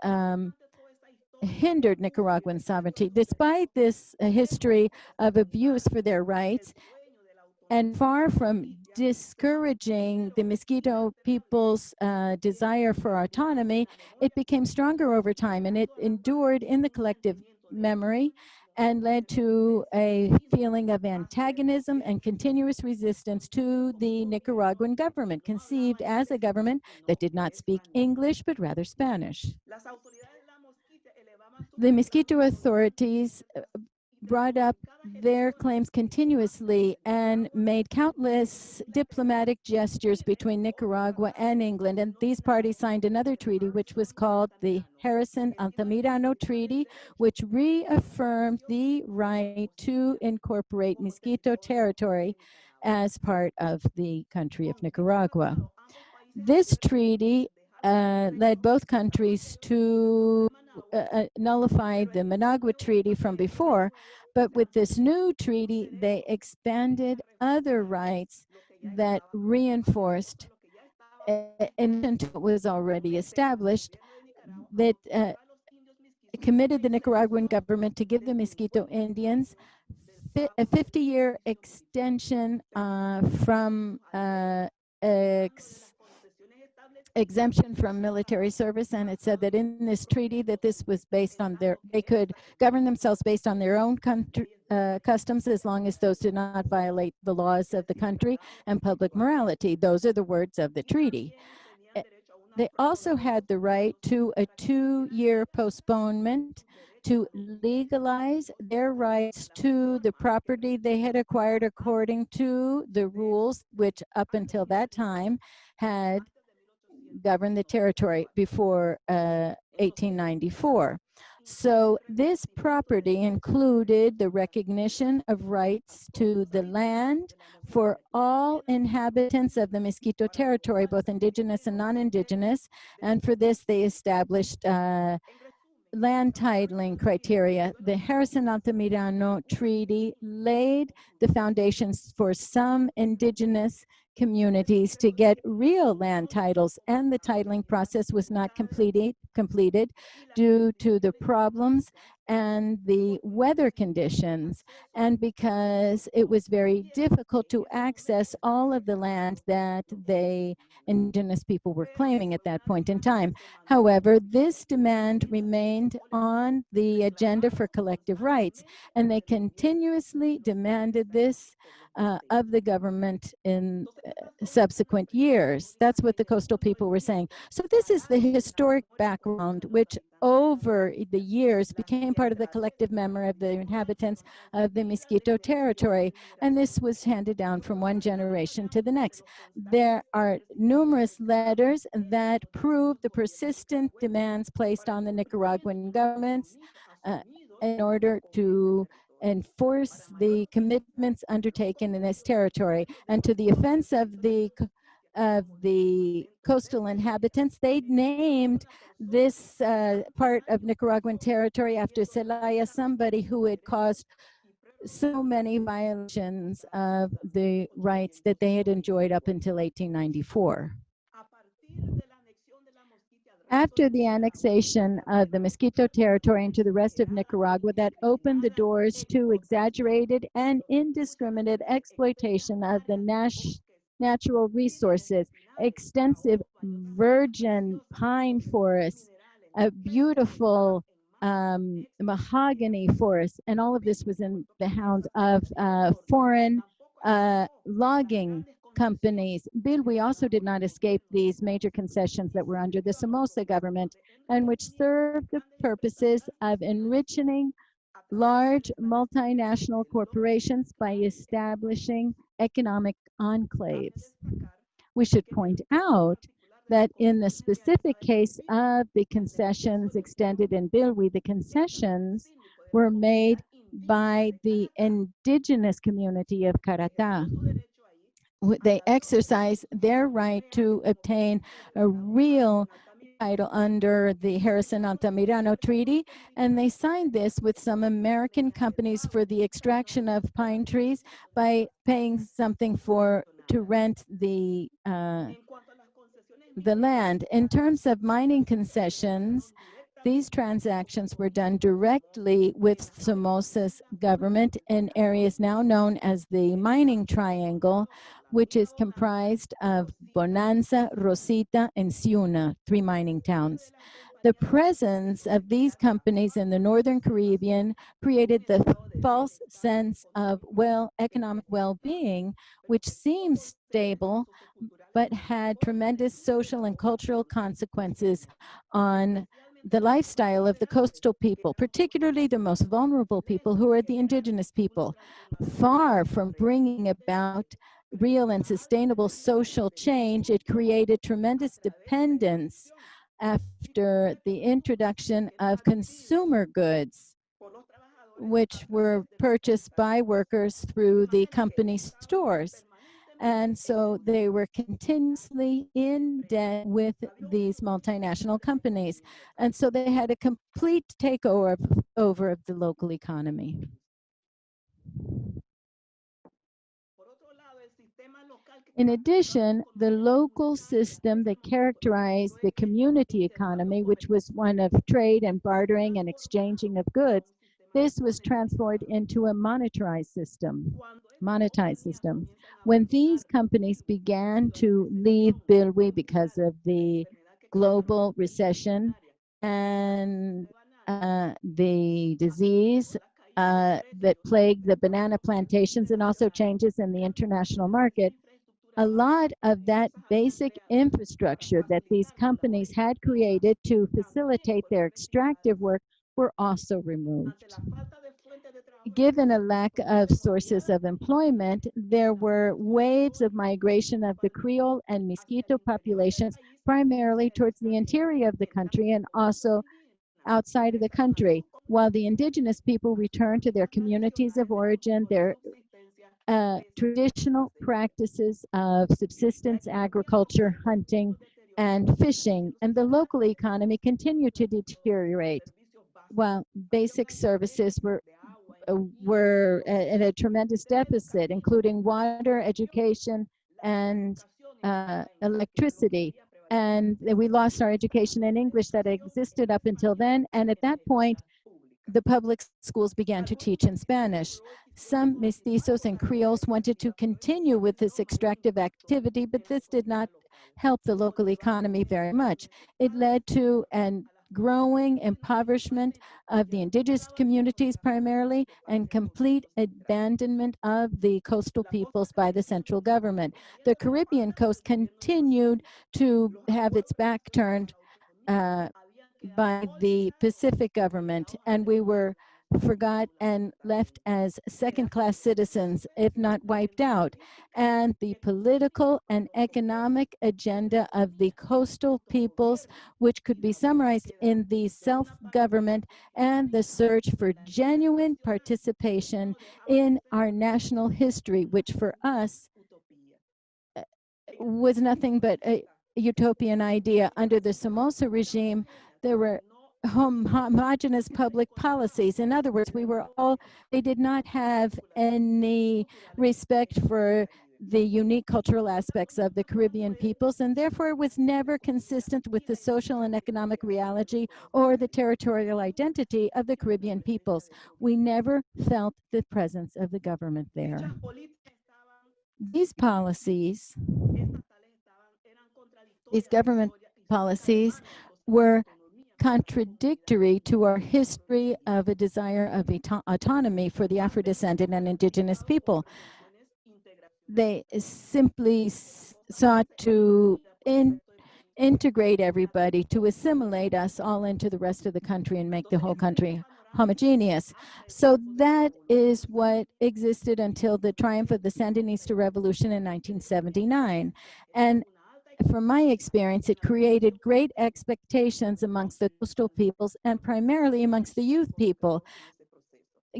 hindered Nicaraguan sovereignty. Despite this history of abuse for their rights, and far from discouraging the Mosquito people's desire for autonomy, it became stronger over time, and it endured in the collective memory and led to a feeling of antagonism and continuous resistance to the Nicaraguan government, conceived as a government that did not speak English, but rather Spanish. The Mosquito authorities brought up their claims continuously and made countless diplomatic gestures between Nicaragua and England. And these parties signed another treaty, which was called the Harrison-Altamirano Treaty, which reaffirmed the right to incorporate Mosquito territory as part of the country of Nicaragua. This treaty led both countries to nullify the Managua Treaty from before, but with this new treaty, they expanded other rights that reinforced, in addition to what was already established, that committed the Nicaraguan government to give the Mosquito Indians a 50-year extension from exemption from military service, and it said that in this treaty that this was based on they could govern themselves based on their own country, customs, as long as those did not violate the laws of the country and public morality. Those are the words of the treaty. They also had the right to a 2-year postponement to legalize their rights to the property they had acquired according to the rules which up until that time had governed the territory before 1894. So this property included the recognition of rights to the land for all inhabitants of the Mosquito territory, both indigenous and non-indigenous, and for this they established land titling criteria. The Harrison-Altamirano Treaty laid the foundations for some indigenous communities to get real land titles, and the titling process was not completed due to the problems and the weather conditions, and because it was very difficult to access all of the land that the indigenous people were claiming at that point in time. However, this demand remained on the agenda for collective rights, and they continuously demanded this of the government in subsequent years. That's what the coastal people were saying. So this is the historic background, which over the years became part of the collective memory of the inhabitants of the Mosquito territory, and this was handed down from one generation to the next. There are numerous letters that prove the persistent demands placed on the Nicaraguan governments in order to enforce the commitments undertaken in this territory. And to the offense of the coastal inhabitants, they named this part of Nicaraguan territory after Celaya, somebody who had caused so many violations of the rights that they had enjoyed up until 1894. After the annexation of the Mosquito territory into the rest of Nicaragua, that opened the doors to exaggerated and indiscriminate exploitation of the natural resources, extensive virgin pine forests, a beautiful mahogany forest, and all of this was in the hands of foreign logging companies. Bilwi also did not escape these major concessions that were under the Somoza government, and which served the purposes of enriching large multinational corporations by establishing economic enclaves. We should point out that in the specific case of the concessions extended in Bilwi, the concessions were made by the indigenous community of Prata. They exercise their right to obtain a real title under the Harrison-Altamirano Treaty, and they signed this with some American companies for the extraction of pine trees by paying something to rent the land. In terms of mining concessions, these transactions were done directly with Somoza's government in areas now known as the Mining Triangle, which is comprised of Bonanza, Rosita, and Ciuna, 3 mining towns. The presence of these companies in the Northern Caribbean created the false sense of economic well-being, which seems stable, but had tremendous social and cultural consequences on the lifestyle of the coastal people, particularly the most vulnerable people who are the indigenous people. Far from bringing about real and sustainable social change, it created tremendous dependence after the introduction of consumer goods, which were purchased by workers through the company stores. And so they were continuously in debt with these multinational companies. And so they had a complete takeover of the local economy. In addition, the local system that characterized the community economy, which was one of trade and bartering and exchanging of goods, this was transformed into a monetized system. When these companies began to leave Bilwi because of the global recession and the disease that plagued the banana plantations, and also changes in the international market, a lot of that basic infrastructure that these companies had created to facilitate their extractive work were also removed. Given a lack of sources of employment, there were waves of migration of the Creole and Mosquito populations, primarily towards the interior of the country and also outside of the country, while the indigenous people returned to their communities of origin, their traditional practices of subsistence agriculture, hunting, and fishing, and the local economy continued to deteriorate. while basic services were at a tremendous deficit, including water, education, and electricity. And we lost our education in English that existed up until then. And at that point, the public schools began to teach in Spanish. Some mestizos and Creoles wanted to continue with this extractive activity, but this did not help the local economy very much. It led to an growing impoverishment of the indigenous communities primarily, and complete abandonment of the coastal peoples by the central government. The Caribbean coast continued to have its back turned by the Pacific government, and we were forgot and left as second-class citizens, if not wiped out. And the political and economic agenda of the coastal peoples, which could be summarized in the self-government and the search for genuine participation in our national history, which for us was nothing but a utopian idea. Under the Somoza regime, there were homogenous public policies. In other words, they did not have any respect for the unique cultural aspects of the Caribbean peoples, and therefore it was never consistent with the social and economic reality or the territorial identity of the Caribbean peoples. We never felt the presence of the government there. These policies, these government policies were contradictory to our history of a desire of autonomy for the Afro-descendant and indigenous people. They simply sought to integrate everybody, to assimilate us all into the rest of the country and make the whole country homogeneous. So that is what existed until the triumph of the Sandinista revolution in 1979. And from my experience, it created great expectations amongst the coastal peoples and primarily amongst the youth people,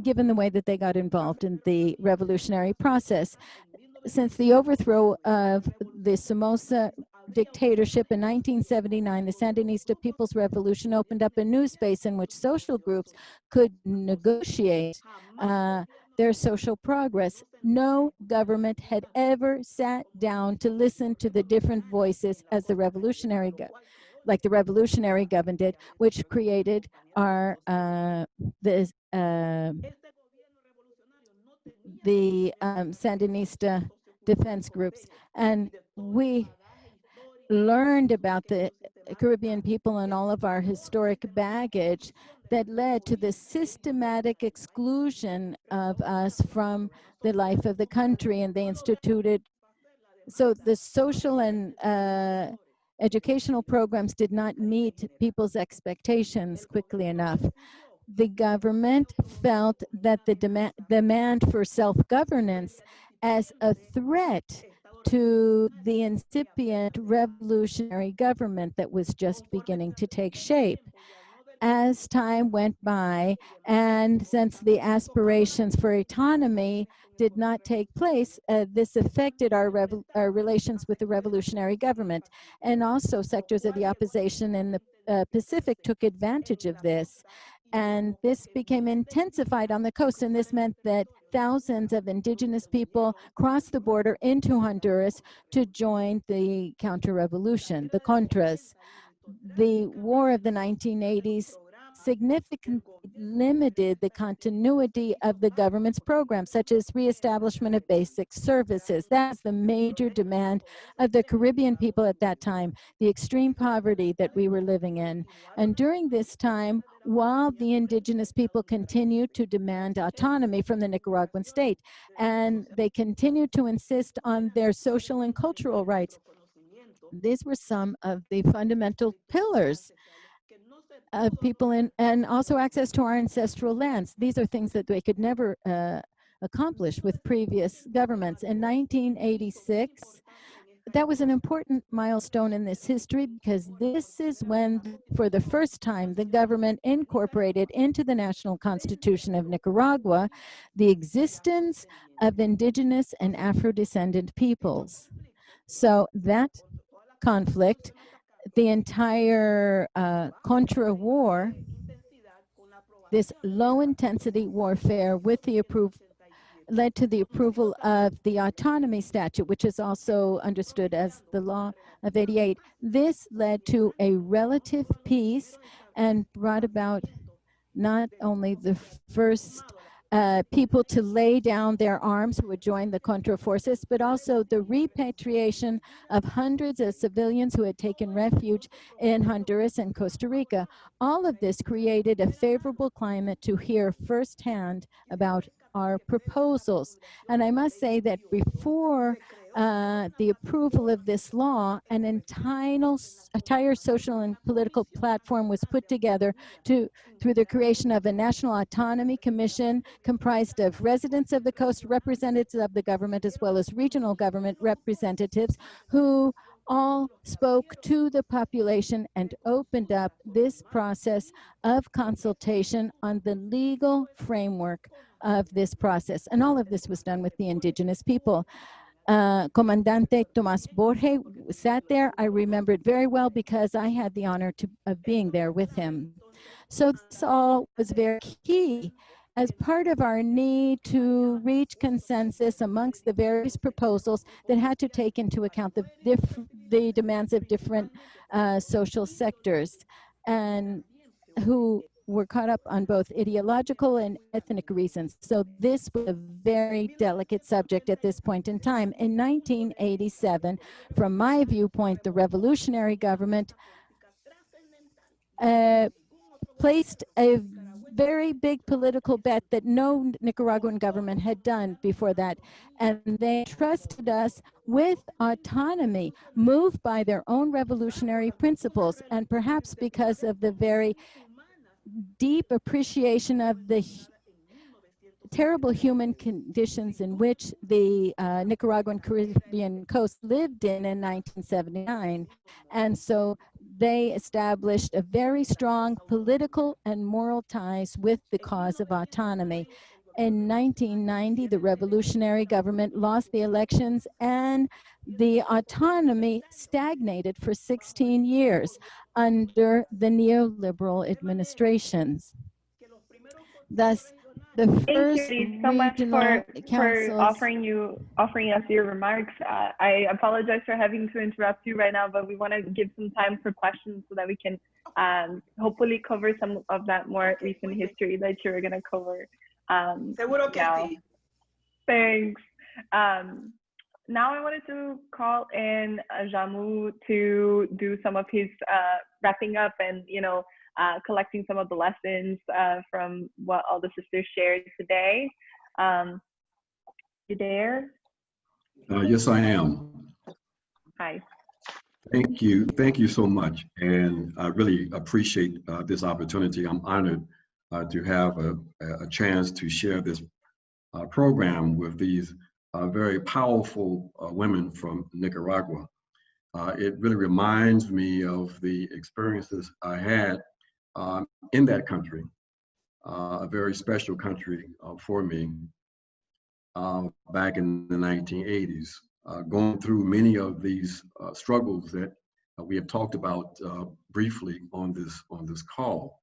given the way that they got involved in the revolutionary process. Since the overthrow of the Somoza dictatorship in 1979, the Sandinista People's Revolution opened up a new space in which social groups could negotiate their social progress. No government had ever sat down to listen to the different voices as the revolutionary government did, which created our the Sandinista defense groups. And we learned about the Caribbean people and all of our historic baggage that led to the systematic exclusion of us from the life of the country. And they instituted, so the social and educational programs did not meet people's expectations quickly enough. The government felt that the demand for self-governance as a threat to the incipient revolutionary government that was just beginning to take shape. As time went by, and since the aspirations for autonomy did not take place, this affected our relations with the revolutionary government. And also sectors of the opposition in the Pacific took advantage of this. And this became intensified on the coast, and this meant that thousands of indigenous people crossed the border into Honduras to join the counter-revolution, the Contras. The war of the 1980s significantly limited the continuity of the government's programs, such as reestablishment of basic services. That's the major demand of the Caribbean people at that time, the extreme poverty that we were living in. And during this time, while the indigenous people continued to demand autonomy from the Nicaraguan state, and they continued to insist on their social and cultural rights, these were some of the fundamental pillars of people and also access to our ancestral lands. These are things that they could never accomplish with previous governments. In 1986, that was an important milestone in this history, because this is when, for the first time, the government incorporated into the National Constitution of Nicaragua the existence of indigenous and Afro-descendant peoples. So that conflict, the entire Contra war, This low-intensity warfare with the led to the approval of the Autonomy statute, which is also understood as the law of '88. This led to a relative peace and brought about not only the first people to lay down their arms who would join the Contra forces, but also the repatriation of hundreds of civilians who had taken refuge in Honduras and Costa Rica. All of this created a favorable climate to hear firsthand about our proposals. And I must say that before the approval of this law, an entire social and political platform was put together through the creation of a National Autonomy Commission comprised of residents of the coast, representatives of the government, as well as regional government representatives who all spoke to the population and opened up this process of consultation on the legal framework of this process. And all of this was done with the indigenous people. Comandante Tomas Borge sat there. I remember it very well because I had the honor of being there with him. So this all was very key as part of our need to reach consensus amongst the various proposals that had to take into account the demands of different social sectors and who were caught up on both ideological and ethnic reasons. So this was a very delicate subject at this point in time. In 1987, from my viewpoint, the revolutionary government placed a very big political bet that no Nicaraguan government had done before that. And they trusted us with autonomy, moved by their own revolutionary principles, and perhaps because of the very deep appreciation of the terrible human conditions in which the Nicaraguan Caribbean coast lived in 1979. And so they established a very strong political and moral ties with the cause of autonomy. In 1990, the revolutionary government lost the elections and the autonomy stagnated for 16 years under the neoliberal administrations. Thus, the first Thank you so much for offering us your remarks. I apologize for having to interrupt you right now, but we want to give some time for questions so that we can hopefully cover some of that more recent history that you're going to cover. Seguro que sí. Thanks. Now I wanted to call in Ajamu to do some of his wrapping up and, collecting some of the lessons from what all the sisters shared today. You there? Yes, I am. Hi. Thank you. Thank you so much. And I really appreciate this opportunity. I'm honored to have a chance to share this program with these very powerful women from Nicaragua. It really reminds me of the experiences I had in that country, a very special country for me back in the 1980s, going through many of these struggles that we have talked about briefly on this call.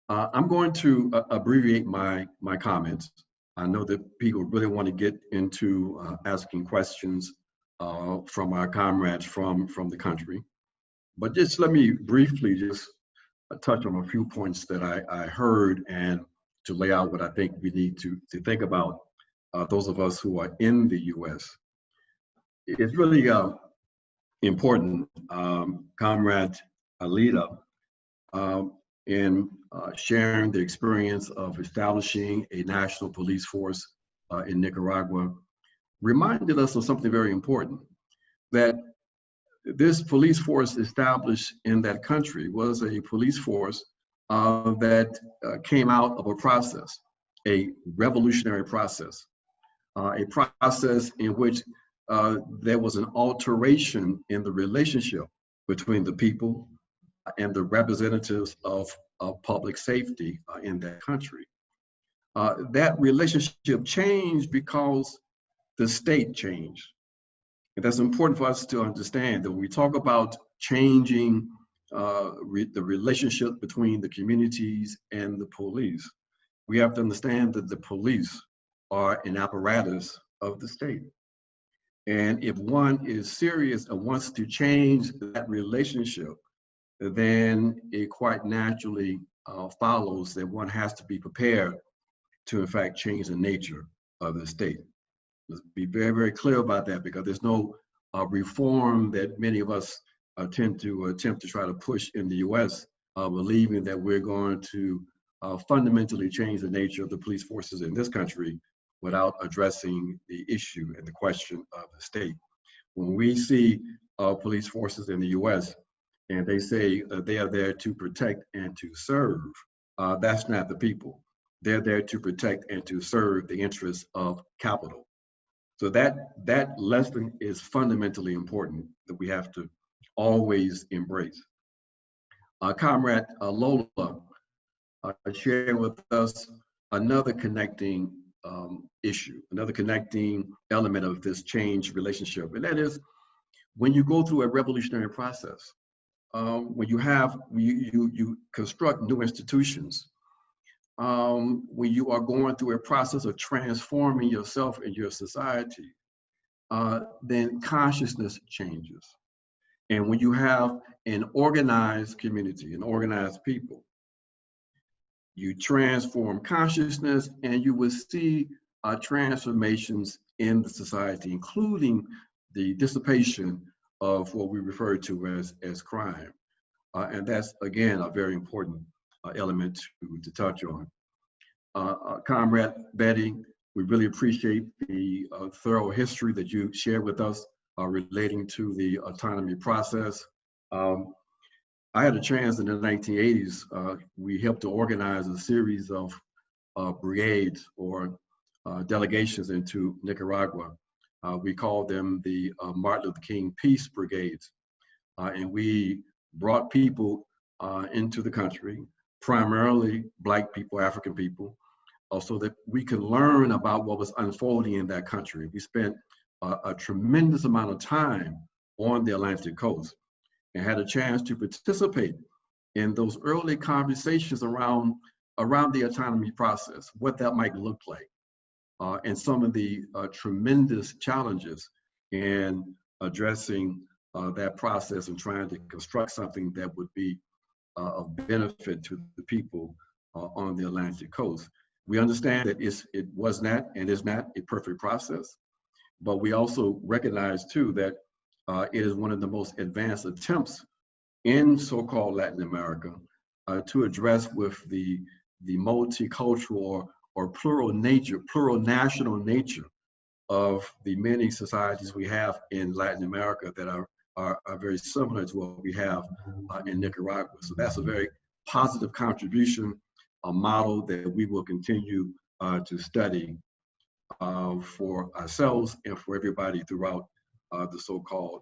I'm going to abbreviate my comments. I know that people really want to get into asking questions from our comrades from the country, but just let me briefly just touch on a few points that I heard and to lay out what I think we need to think about, those of us who are in the U.S. It's really important, Comrade Aleyda, in sharing the experience of establishing a national police force in Nicaragua, reminded us of something very important, that this police force established in that country was a police force that came out of a process, a revolutionary process, a process in which there was an alteration in the relationship between the people and the representatives of public safety in that country. That relationship changed because the state changed. And that's important for us to understand that when we talk about changing the relationship between the communities and the police. We have to understand that the police are an apparatus of the state. And if one is serious and wants to change that relationship, then it quite naturally follows that one has to be prepared to, in fact, change the nature of the state. Let's be very, very clear about that, because there's no reform that many of us attempt to try to push in the US, believing that we're going to fundamentally change the nature of the police forces in this country without addressing the issue and the question of the state. When we see police forces in the US and they say they are there to protect and to serve, that's not the people. They're there to protect and to serve the interests of capital. So that lesson is fundamentally important that we have to always embrace. Comrade Lola shared with us another connecting issue, another connecting element of this change relationship, and that is when you go through a revolutionary process, when you construct new institutions, when you are going through a process of transforming yourself and your society, then consciousness changes. And when you have an organized community, an organized people, you transform consciousness and you will see transformations in the society, including the dissipation of what we refer to as crime. And that's, again, a very important element to touch on. Comrade Betty, we really appreciate the thorough history that you shared with us relating to the autonomy process. I had a chance in the 1980s, we helped to organize a series of brigades or delegations into Nicaragua. We called them the Martin Luther King Peace Brigades. And we brought people into the country, primarily Black people, African people, so that we could learn about what was unfolding in that country. We spent a tremendous amount of time on the Atlantic coast and had a chance to participate in those early conversations around the autonomy process, what that might look like, and some of the tremendous challenges in addressing that process and trying to construct something that would be of benefit to the people on the Atlantic coast. We understand that it was not and is not a perfect process, but we also recognize too that it is one of the most advanced attempts in so-called Latin America to address with the multicultural or plural national nature of the many societies we have in Latin America that are very similar to what we have in Nicaragua. So that's a very positive contribution, a model that we will continue to study for ourselves and for everybody throughout the so-called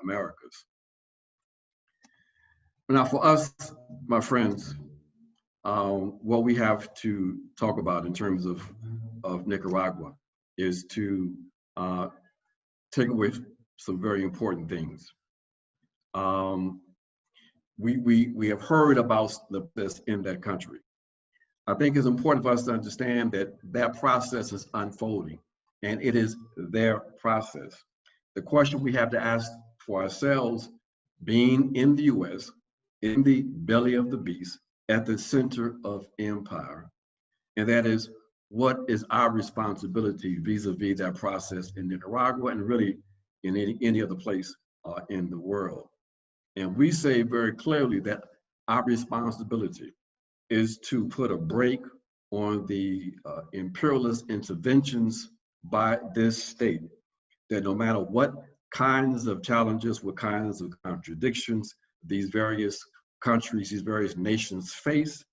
Americas. Now for us, my friends, what we have to talk about in terms of Nicaragua is to take away some very important things. We have heard about this in that country. I think it's important for us to understand that that process is unfolding and it is their process. The question we have to ask for ourselves, being in the US, in the belly of the beast, at the center of empire, and that is, what is our responsibility vis-a-vis that process in Nicaragua and really in any other place in the world. And we say very clearly that our responsibility is to put a brake on the imperialist interventions by this state, that no matter what kinds of challenges, what kinds of contradictions these various countries, these various nations face,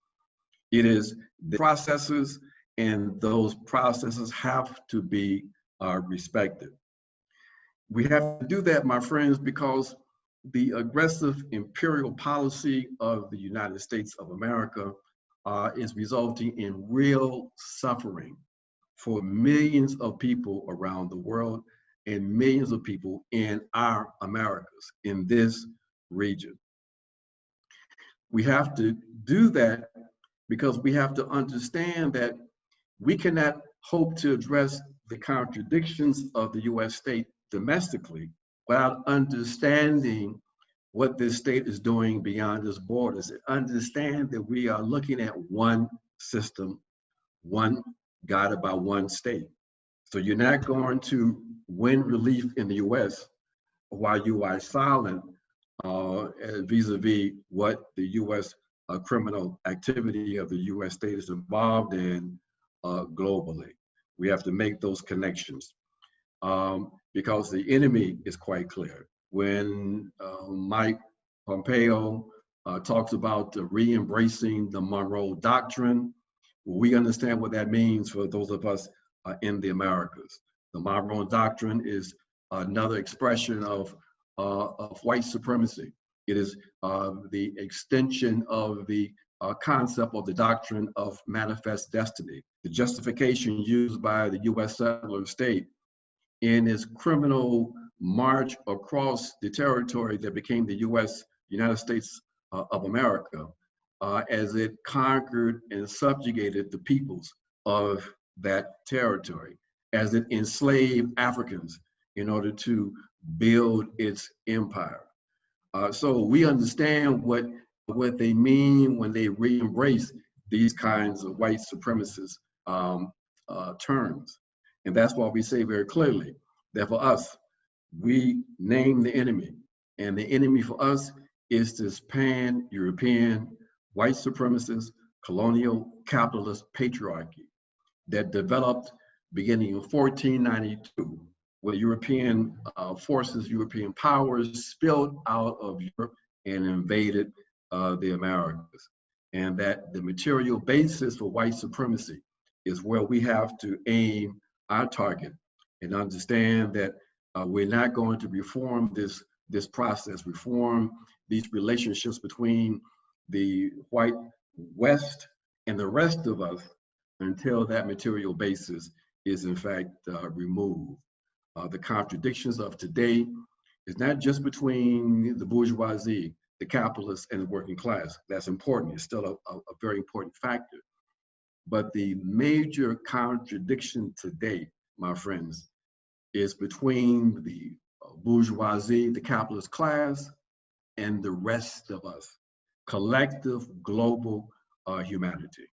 it is the processes, and those processes have to be respected. We have to do that, my friends, because the aggressive imperial policy of the United States of America is resulting in real suffering for millions of people around the world and millions of people in our Americas, in this region. We have to do that because we have to understand that we cannot hope to address the contradictions of the US state domestically without understanding what this state is doing beyond its borders. Understand that we are looking at one system, one guided by one state. So you're not going to win relief in the US while you are silent vis-a-vis what the US criminal activity of the US state is involved in globally. We have to make those connections because the enemy is quite clear. When Mike Pompeo talks about re-embracing the Monroe Doctrine, we understand what that means for those of us in the Americas. The Monroe Doctrine is another expression of white supremacy. It is the extension of the concept of the doctrine of manifest destiny, the justification used by the US settler state in its criminal march across the territory that became the United States of America, as it conquered and subjugated the peoples of that territory, as it enslaved Africans in order to build its empire. So we understand what they mean when they re-embrace these kinds of white supremacist terms. And that's why we say very clearly that for us, we name the enemy. And the enemy for us is this pan-European white supremacist colonial capitalist patriarchy that developed beginning in 1492, where European forces, European powers spilled out of Europe and invaded the Americas. And that the material basis for white supremacy is where we have to aim our target and understand that we're not going to reform this process, reform these relationships between the white West and the rest of us until that material basis is in fact removed. The contradictions of today is not just between the bourgeoisie, the capitalists, and the working class. That's important. It's still a very important factor. But the major contradiction today, my friends, is between the bourgeoisie, the capitalist class, and the rest of us, collective global humanity.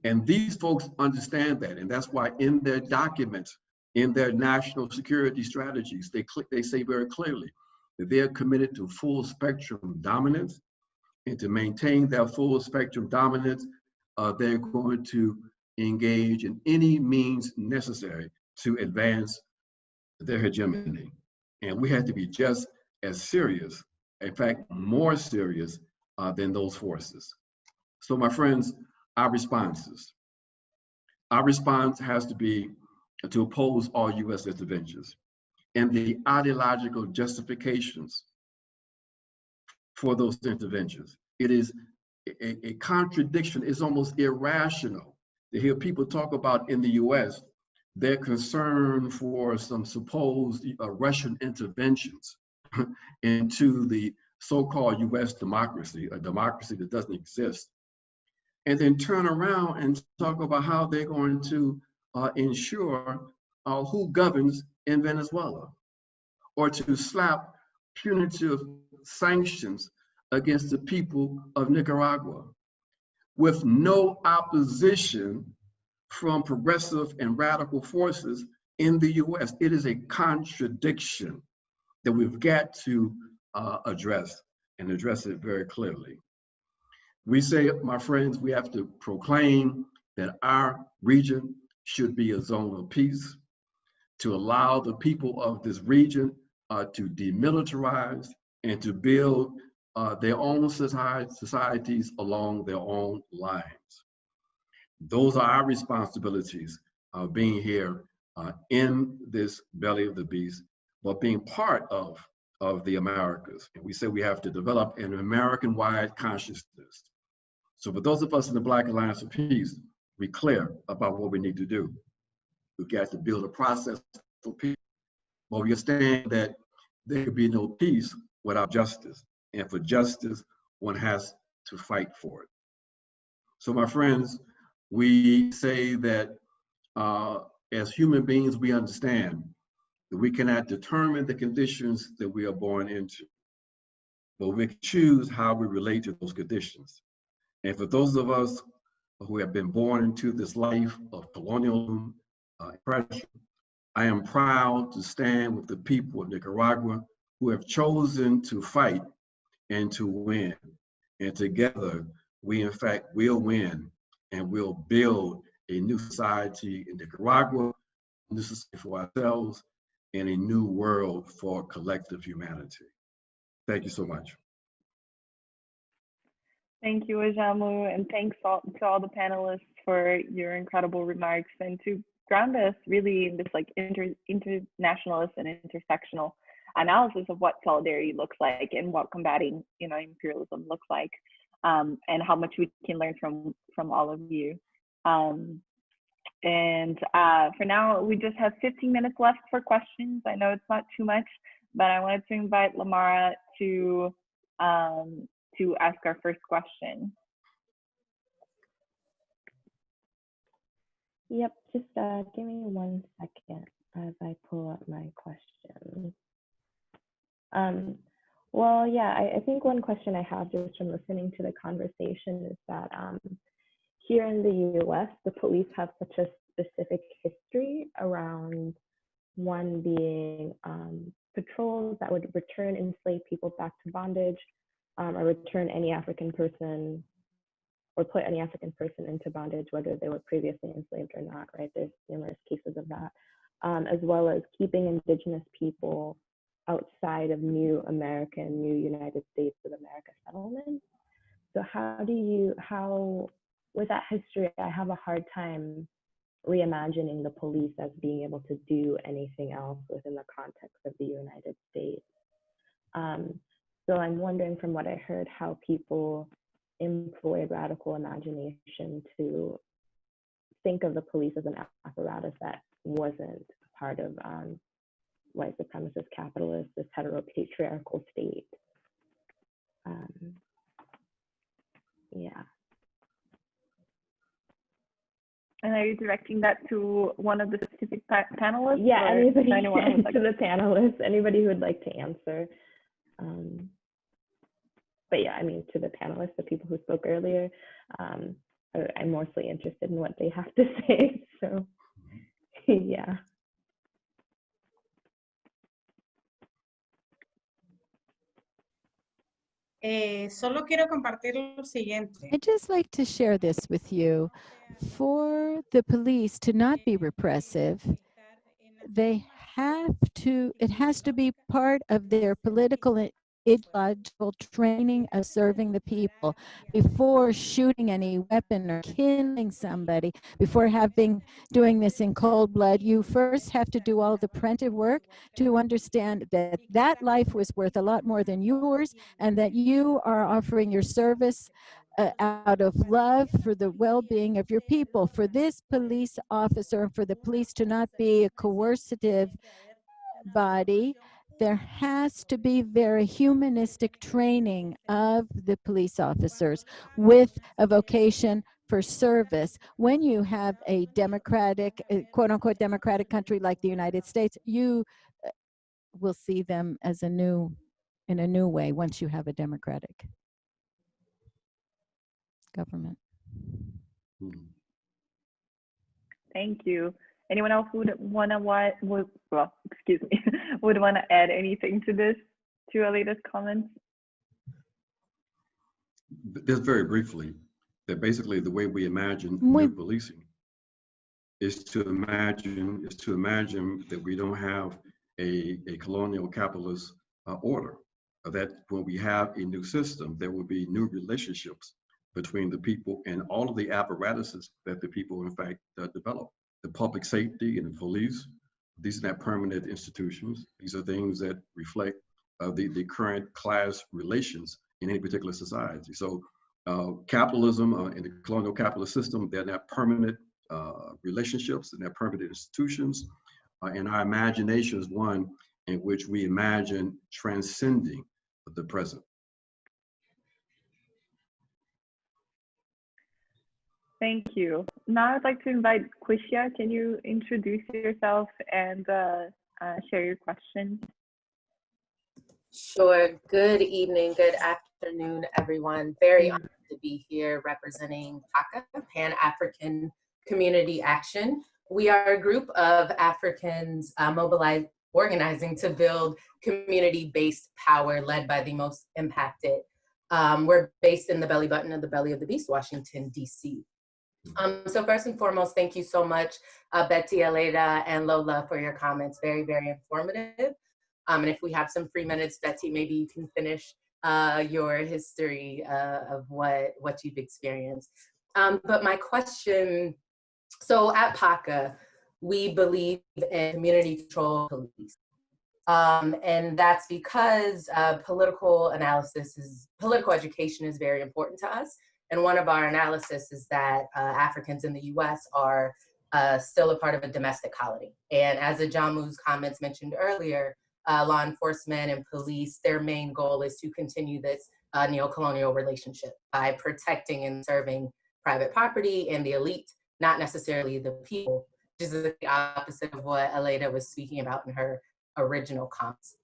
And these folks understand that, and that's why in their documents, in their national security strategies, they say very clearly that they're committed to full spectrum dominance, and to maintain that full spectrum dominance, they're going to engage in any means necessary to advance their hegemony. And we have to be just as serious, in fact, more serious than those forces. So my friends, our response has to be to oppose all US interventions and the ideological justifications for those interventions. It is a contradiction. It's almost irrational to hear people talk about in the US their concern for some supposed Russian interventions into the so-called US democracy, a democracy that doesn't exist, and then turn around and talk about how they're going to ensure who governs in Venezuela, or to slap punitive sanctions against the people of Nicaragua with no opposition from progressive and radical forces in the US. It is a contradiction that we've got to address, and address it very clearly. We say, my friends, we have to proclaim that our region should be a zone of peace, to allow the people of this region to demilitarize and to build their own societies along their own lines. Those are our responsibilities being here in this belly of the beast, but being part of the Americas. And we say we have to develop an American-wide consciousnly. So for those of us in the Black Alliance for Peace, be clear about what we need to do. We've got to build a process for peace. But we understand that there could be no peace without justice. And for justice, one has to fight for it. So my friends, we say that as human beings, we understand that we cannot determine the conditions that we are born into, but we can choose how we relate to those conditions. And for those of us who have been born into this life of colonialism, oppression, I am proud to stand with the people of Nicaragua who have chosen to fight and to win. And together, we in fact will win and will build a new society in Nicaragua, a new society for ourselves, and a new world for collective humanity. Thank you so much. Thank you, Ajamu, and thanks to all the panelists for your incredible remarks and to ground us really in this like internationalist and intersectional analysis of what solidarity looks like and what combating, you know, imperialism looks like, and how much we can learn from all of you. For now, we just have 15 minutes left for questions. I know it's not too much, but I wanted to invite Lamarra to ask our first question. Yep, just give me 1 second as I pull up my question. Well, yeah, I think one question I have just from listening to the conversation is that here in the US, the police have such a specific history around one being patrols that would return enslaved people back to bondage, or return any African person or put any African person into bondage, whether they were previously enslaved or not, right? There's numerous cases of that, as well as keeping indigenous people outside of new United States of America settlements. So with that history, I have a hard time reimagining the police as being able to do anything else within the context of the United States. So I'm wondering, from what I heard, how people employ radical imagination to think of the police as an apparatus that wasn't part of white supremacist capitalist, this heteropatriarchal state. Yeah. And are you directing that to one of the specific panelists? Yeah, anybody to the panelists, anybody who would like to answer. But yeah, I mean, to the panelists, the people who spoke earlier, I'm mostly interested in what they have to say. So, yeah. Solo quiero compartir lo siguiente. I'd just like to share this with you. For the police to not be repressive, it has to be part of their political and ideological training of serving the people. Before shooting any weapon or killing somebody, before doing this in cold blood, you first have to do all the preventive work to understand that that life was worth a lot more than yours, and that you are offering your service out of love for the well-being of your people. For this police officer, for the police to not be a coercive body, there has to be very humanistic training of the police officers with a vocation for service. When you have a democratic, quote-unquote democratic country like the United States, you will see them as in a new way once you have a democratic government. Thank you. Anyone else would want to add anything to this, to Aleyda's comments? Just very briefly, that basically the way we imagine new policing is to imagine that we don't have a colonial capitalist order. That when we have a new system, there will be new relationships between the people and all of the apparatuses that the people in fact develop. The public safety and the police, these are not permanent institutions. These are things that reflect the current class relations in any particular society. So capitalism and the colonial capitalist system, they're not permanent relationships, they're not permanent institutions. And our imagination is one in which we imagine transcending the present. Thank you. Now I'd like to invite Queshia. Can you introduce yourself and share your question? Sure. Good evening, good afternoon, everyone. Very honored to be here representing PACA, Pan-African Community Action. We are a group of Africans organizing to build community-based power led by the most impacted. We're based in the belly button of the belly of the beast, Washington, D.C. So first and foremost, thank you so much, Betty, Aleyda, and Lola for your comments. Very, very informative. And if we have some free minutes, Betty, maybe you can finish your history of what you've experienced. But my question, so at PACA, we believe in community control police. And that's because political education is very important to us. And one of our analysis is that Africans in the US are still a part of a domestic colony. And as Ajamu's comments mentioned earlier, law enforcement and police, their main goal is to continue this neo-colonial relationship by protecting and serving private property and the elite, not necessarily the people, which is the opposite of what Aleyda was speaking about in her original comments.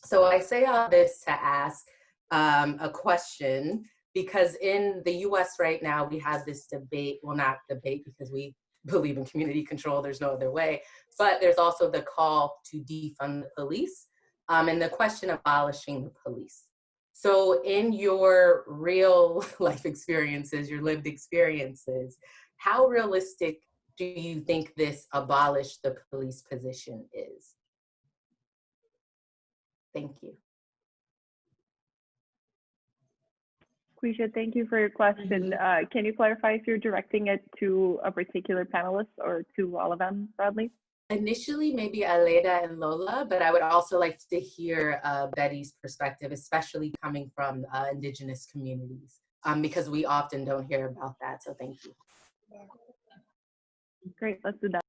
So I say all this to ask a question, because in the US right now, we have this debate, well, not debate because we believe in community control, there's no other way, but there's also the call to defund the police and the question of abolishing the police. So in your real life experiences, your lived experiences, how realistic do you think this abolish the police position is? Thank you. Queshia, thank you for your question. Can you clarify if you're directing it to a particular panelist or to all of them broadly? Initially, maybe Aleyda and Lola, but I would also like to hear Betty's perspective, especially coming from indigenous communities, because we often don't hear about that, so thank you. Great, let's do that.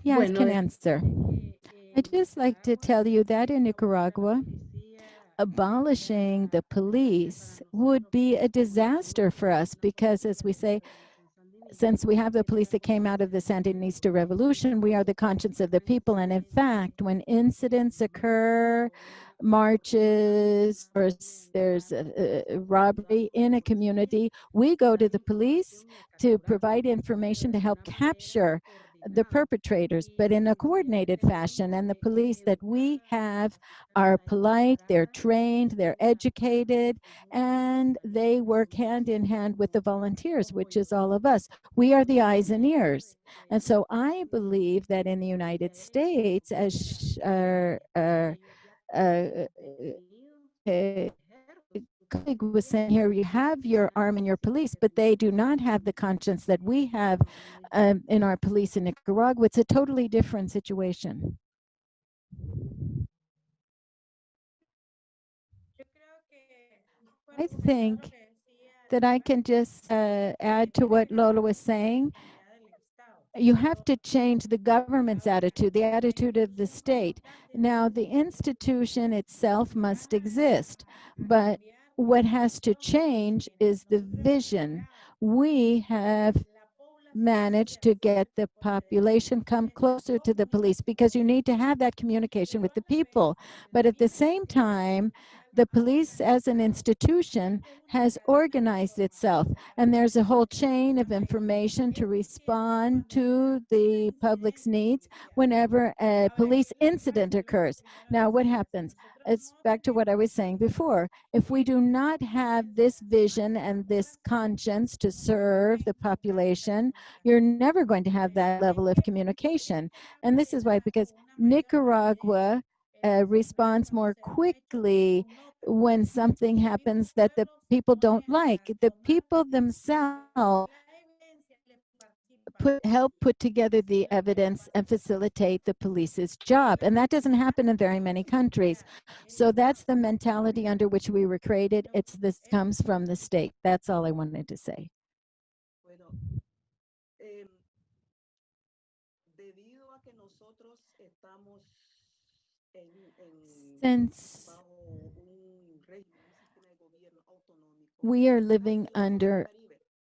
Yeah, I can answer. I'd just like to tell you that in Nicaragua, abolishing the police would be a disaster for us because, as we say, since we have the police that came out of the Sandinista revolution, we are the conscience of the people. And in fact, when incidents occur, marches, or there's a robbery in a community, we go to the police to provide information to help capture the perpetrators, but in a coordinated fashion. And the police that we have are polite, they're trained, they're educated, and they work hand in hand with the volunteers, which is all of us. We are the eyes and ears. And so I believe that in the United States, as colleague was saying here, you have your arm in your police, but they do not have the conscience that we have in our police in Nicaragua. It's a totally different situation. I think that I can just add to what Lola was saying. You have to change the government's attitude, the attitude of the state. Now, the institution itself must exist, but what has to change is the vision. We have managed to get the population come closer to the police because you need to have that communication with the people. But at the same time, the police as an institution has organized itself, and there's a whole chain of information to respond to the public's needs whenever a police incident occurs. Now, what happens? It's back to what I was saying before. If we do not have this vision and this conscience to serve the population, you're never going to have that level of communication. And this is why, because Nicaragua responds more quickly when something happens that the people don't like. The people themselves help put together the evidence and facilitate the police's job. And that doesn't happen in very many countries. So that's the mentality under which we were created. This comes from the state. That's all I wanted to say. Since we are living under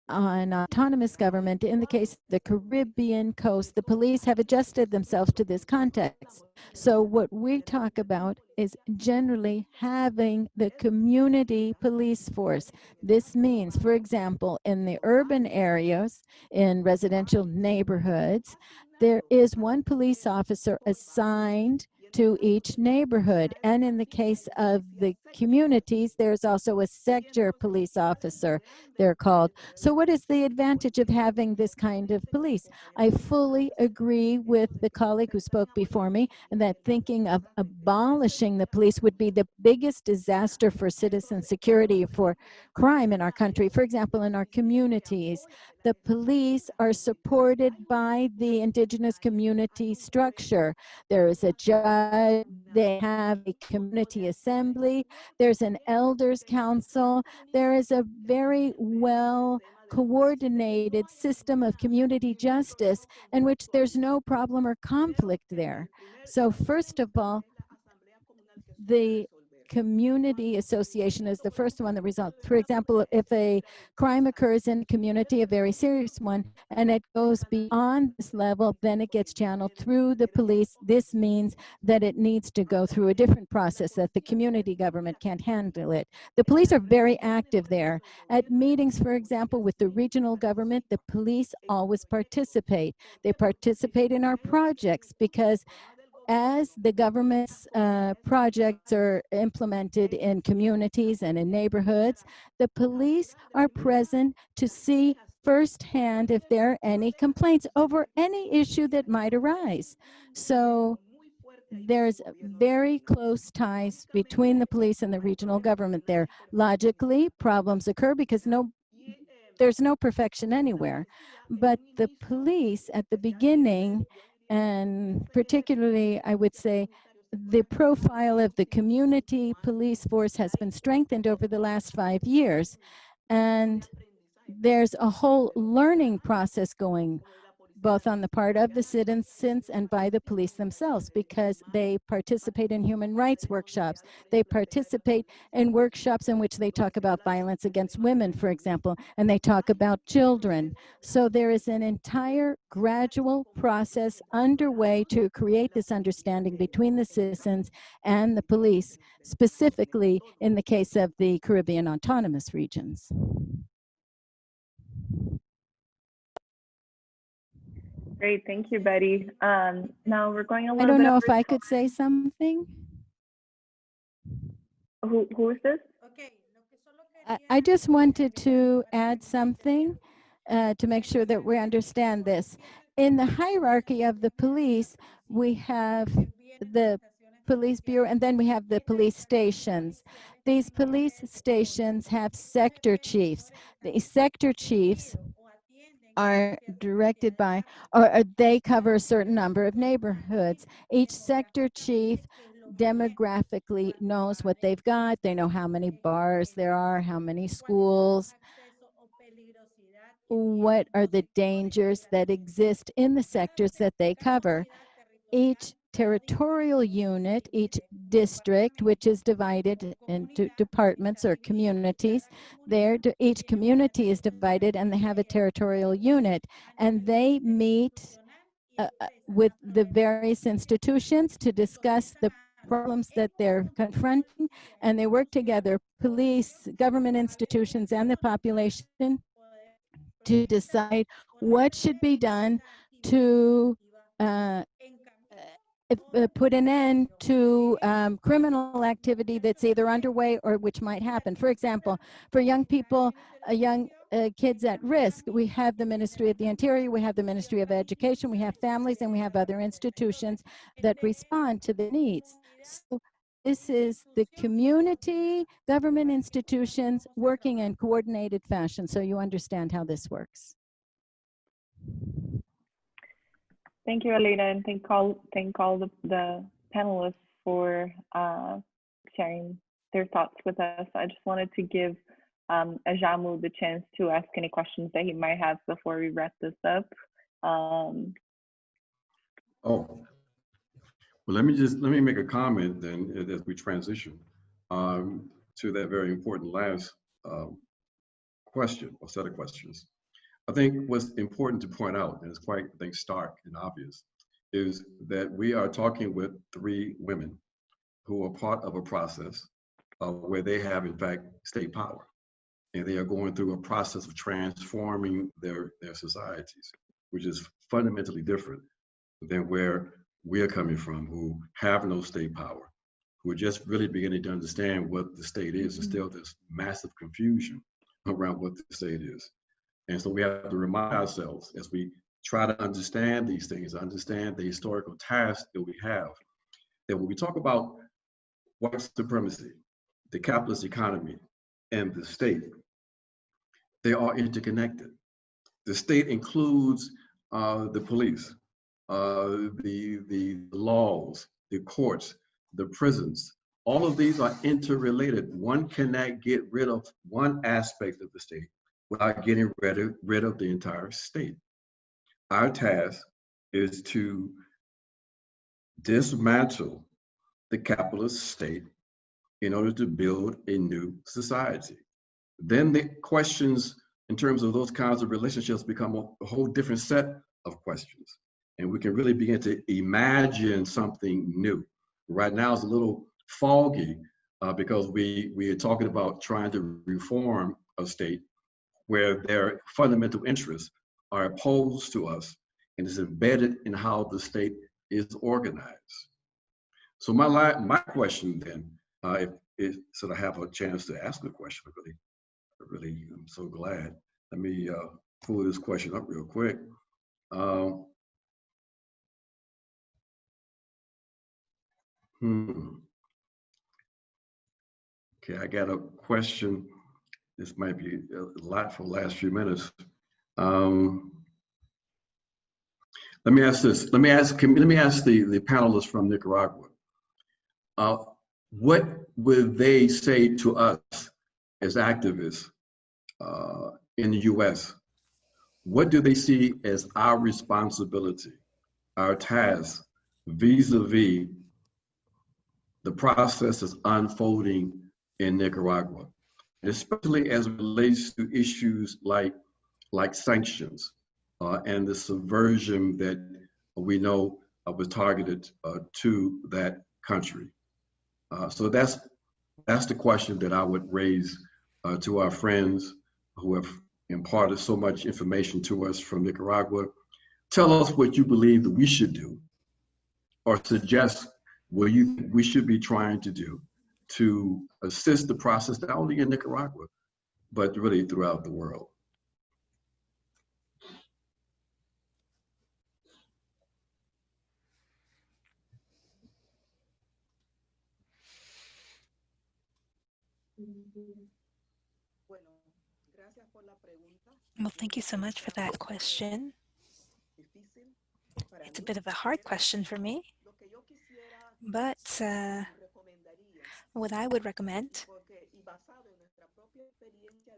an autonomous government, in the case of the Caribbean coast, the police have adjusted themselves to this context. So what we talk about is generally having the community police force. This means, for example, in the urban areas, in residential neighborhoods, there is one police officer assigned to each neighborhood. And in the case of the communities, there's also a sector police officer, they're called. So what is the advantage of having this kind of police? I fully agree with the colleague who spoke before me, and that thinking of abolishing the police would be the biggest disaster for citizen security, for crime in our country. For example, in our communities, the police are supported by the indigenous community structure. There is a judge, they have a community assembly, there's an elders council, there is a very well coordinated system of community justice in which there's no problem or conflict there. So first of all, the community association is the first one that results. For example, if a crime occurs in a community, a very serious one, and it goes beyond this level, then it gets channeled through the police. This means that it needs to go through a different process, that the community government can't handle it. The police are very active there. At meetings, for example, with the regional government, the police always participate. They participate in our projects because as the government's projects are implemented in communities and in neighborhoods, the police are present to see firsthand if there are any complaints over any issue that might arise. So there's very close ties between the police and the regional government there. Logically, problems occur because there's no perfection anywhere. But the police at the beginning, and particularly, I would say, the profile of the community police force has been strengthened over the last 5 years. And there's a whole learning process going both on the part of the citizens and by the police themselves, because they participate in human rights workshops. They participate in workshops in which they talk about violence against women, for example, and they talk about children. So there is an entire gradual process underway to create this understanding between the citizens and the police, specifically in the case of the Caribbean autonomous regions. Great, thank you, Betty. Now we're going a little I don't bit know over if I could say something. Who is this? I just wanted to add something to make sure that we understand this. In the hierarchy of the police, we have the police bureau, and then we have the police stations. These police stations have sector chiefs. The sector chiefs are directed by, or they cover a certain number of neighborhoods. Each sector chief demographically knows what they've got. They know how many bars there are, how many schools, what are the dangers that exist in the sectors that they cover. Each territorial unit, each district, which is divided into departments or communities, each community is divided and they have a territorial unit, and they meet with the various institutions to discuss the problems that they're confronting, and they work together, police, government institutions, and the population, to decide what should be done to put an end to criminal activity that's either underway or which might happen. For example, for young people, young kids at risk, we have the Ministry of the Interior, we have the Ministry of Education, we have families, and we have other institutions that respond to the needs. So this is the community, government institutions working in coordinated fashion, so you understand how this works. Thank you, Aleyda, and thank all the panelists for sharing their thoughts with us. I just wanted to give Ajamu the chance to ask any questions that he might have before we wrap this up. Well, Well, let me make a comment then as we transition to that very important last question or set of questions. I think what's important to point out, and it's quite, I think, stark and obvious, is that we are talking with 3 women who are part of a process where they have, in fact, state power. And they are going through a process of transforming their societies, which is fundamentally different than where we are coming from, who have no state power, who are just really beginning to understand what the state is. There's still this massive confusion around what the state is. And so we have to remind ourselves as we try to understand these things, understand the historical task that we have, that when we talk about white supremacy, the capitalist economy, and the state, they are interconnected. The state includes the police, the laws, the courts, the prisons. All of these are interrelated. One cannot get rid of one aspect of the state without getting rid of the entire state. Our task is to dismantle the capitalist state in order to build a new society. Then the questions in terms of those kinds of relationships become a whole different set of questions. And we can really begin to imagine something new. Right now it's a little foggy because we are talking about trying to reform a state where their fundamental interests are opposed to us and is embedded in how the state is organized. So my question then, if so I have a chance to ask the question, really, I'm so glad. Let me pull this question up real quick. Okay, I got a question. This might be a lot for the last few minutes. Let me ask this. Let me ask the panelists from Nicaragua. What would they say to us as activists in the U.S.? What do they see as our responsibility, our task, vis-a-vis the process that's unfolding in Nicaragua, especially as it relates to issues like sanctions and the subversion that we know was targeted to that country. So that's the question that I would raise to our friends who have imparted so much information to us from Nicaragua. Tell us what you believe that we should do, or suggest what you think we should be trying to do to assist the process, not only in Nicaragua, but really throughout the world. Well, thank you so much for that question. It's a bit of a hard question for me, but what I would recommend,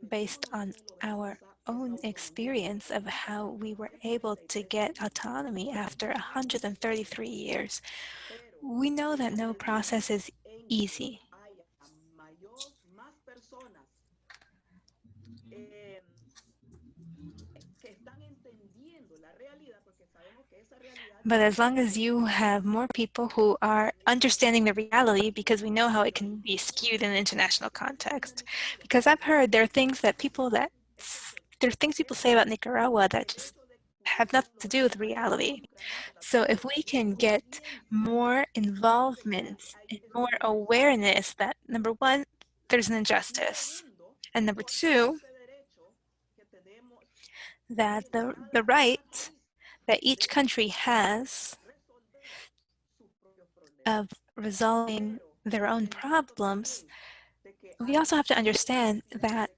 based on our own experience of how we were able to get autonomy after 133 years, we know that no process is easy. But as long as you have more people who are understanding the reality, because we know how it can be skewed in an international context. Because I've heard there are things people say about Nicaragua that just have nothing to do with reality. So if we can get more involvement and more awareness that, number one, there's an injustice, and number two, that the right that each country has of resolving their own problems, we also have to understand that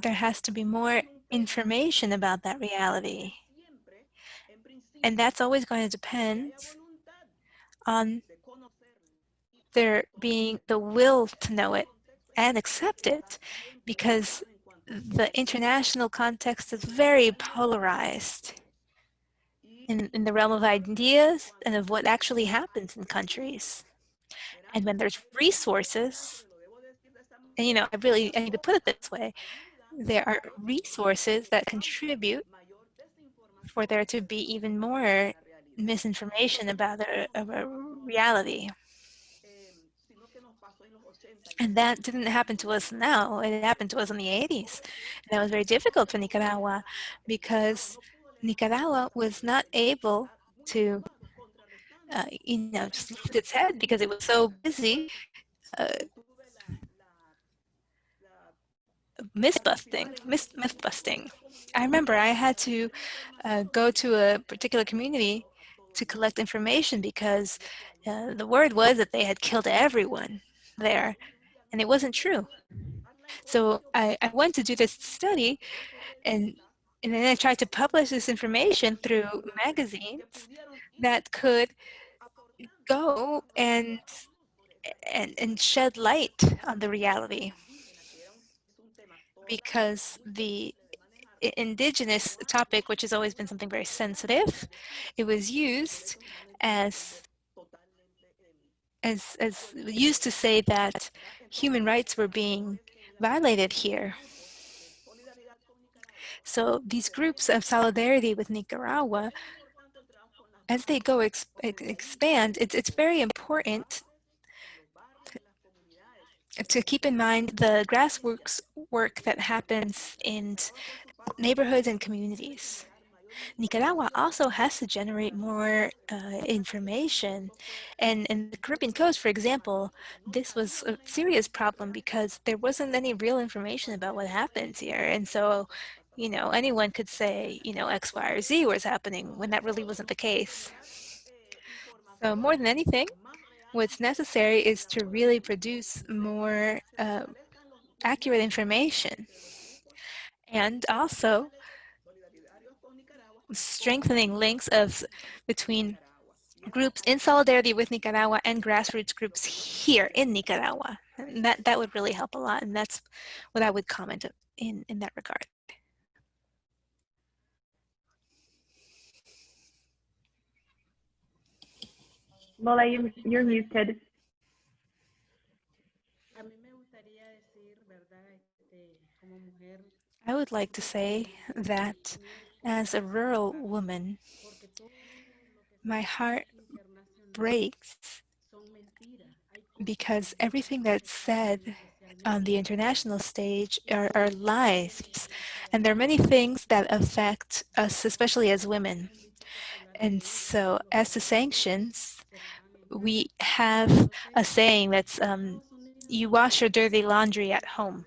there has to be more information about that reality. And that's always going to depend on there being the will to know it and accept it, because the international context is very polarized. in the realm of ideas and of what actually happens in countries. And when there's resources, and I need to put it this way, there are resources that contribute for there to be even more misinformation about a reality. And that didn't happen to us now, it happened to us in the 80s. And that was very difficult for Nicaragua because Nicaragua was not able to, just lift its head because it was so busy uh, myth busting. I remember I had to go to a particular community to collect information because the word was that they had killed everyone there, and it wasn't true. So I went to do this study, and then I tried to publish this information through magazines that could go and shed light on the reality, because the indigenous topic, which has always been something very sensitive, it was used as used to say that human rights were being violated here. So these groups of solidarity with Nicaragua, as they go expand, it's very important to keep in mind the grassroots work that happens in neighborhoods and communities. Nicaragua also has to generate more information. And in the Caribbean coast, for example, this was a serious problem because there wasn't any real information about what happens here. And so, anyone could say, X, Y, or Z was happening when that really wasn't the case. So more than anything, what's necessary is to really produce more accurate information. And also strengthening links between groups in solidarity with Nicaragua and grassroots groups here in Nicaragua. And that would really help a lot. And that's what I would comment in that regard. Lola, you're muted. I would like to say that as a rural woman, my heart breaks because everything that's said on the international stage are lies. And there are many things that affect us, especially as women. And so as to sanctions, we have a saying that's, you wash your dirty laundry at home.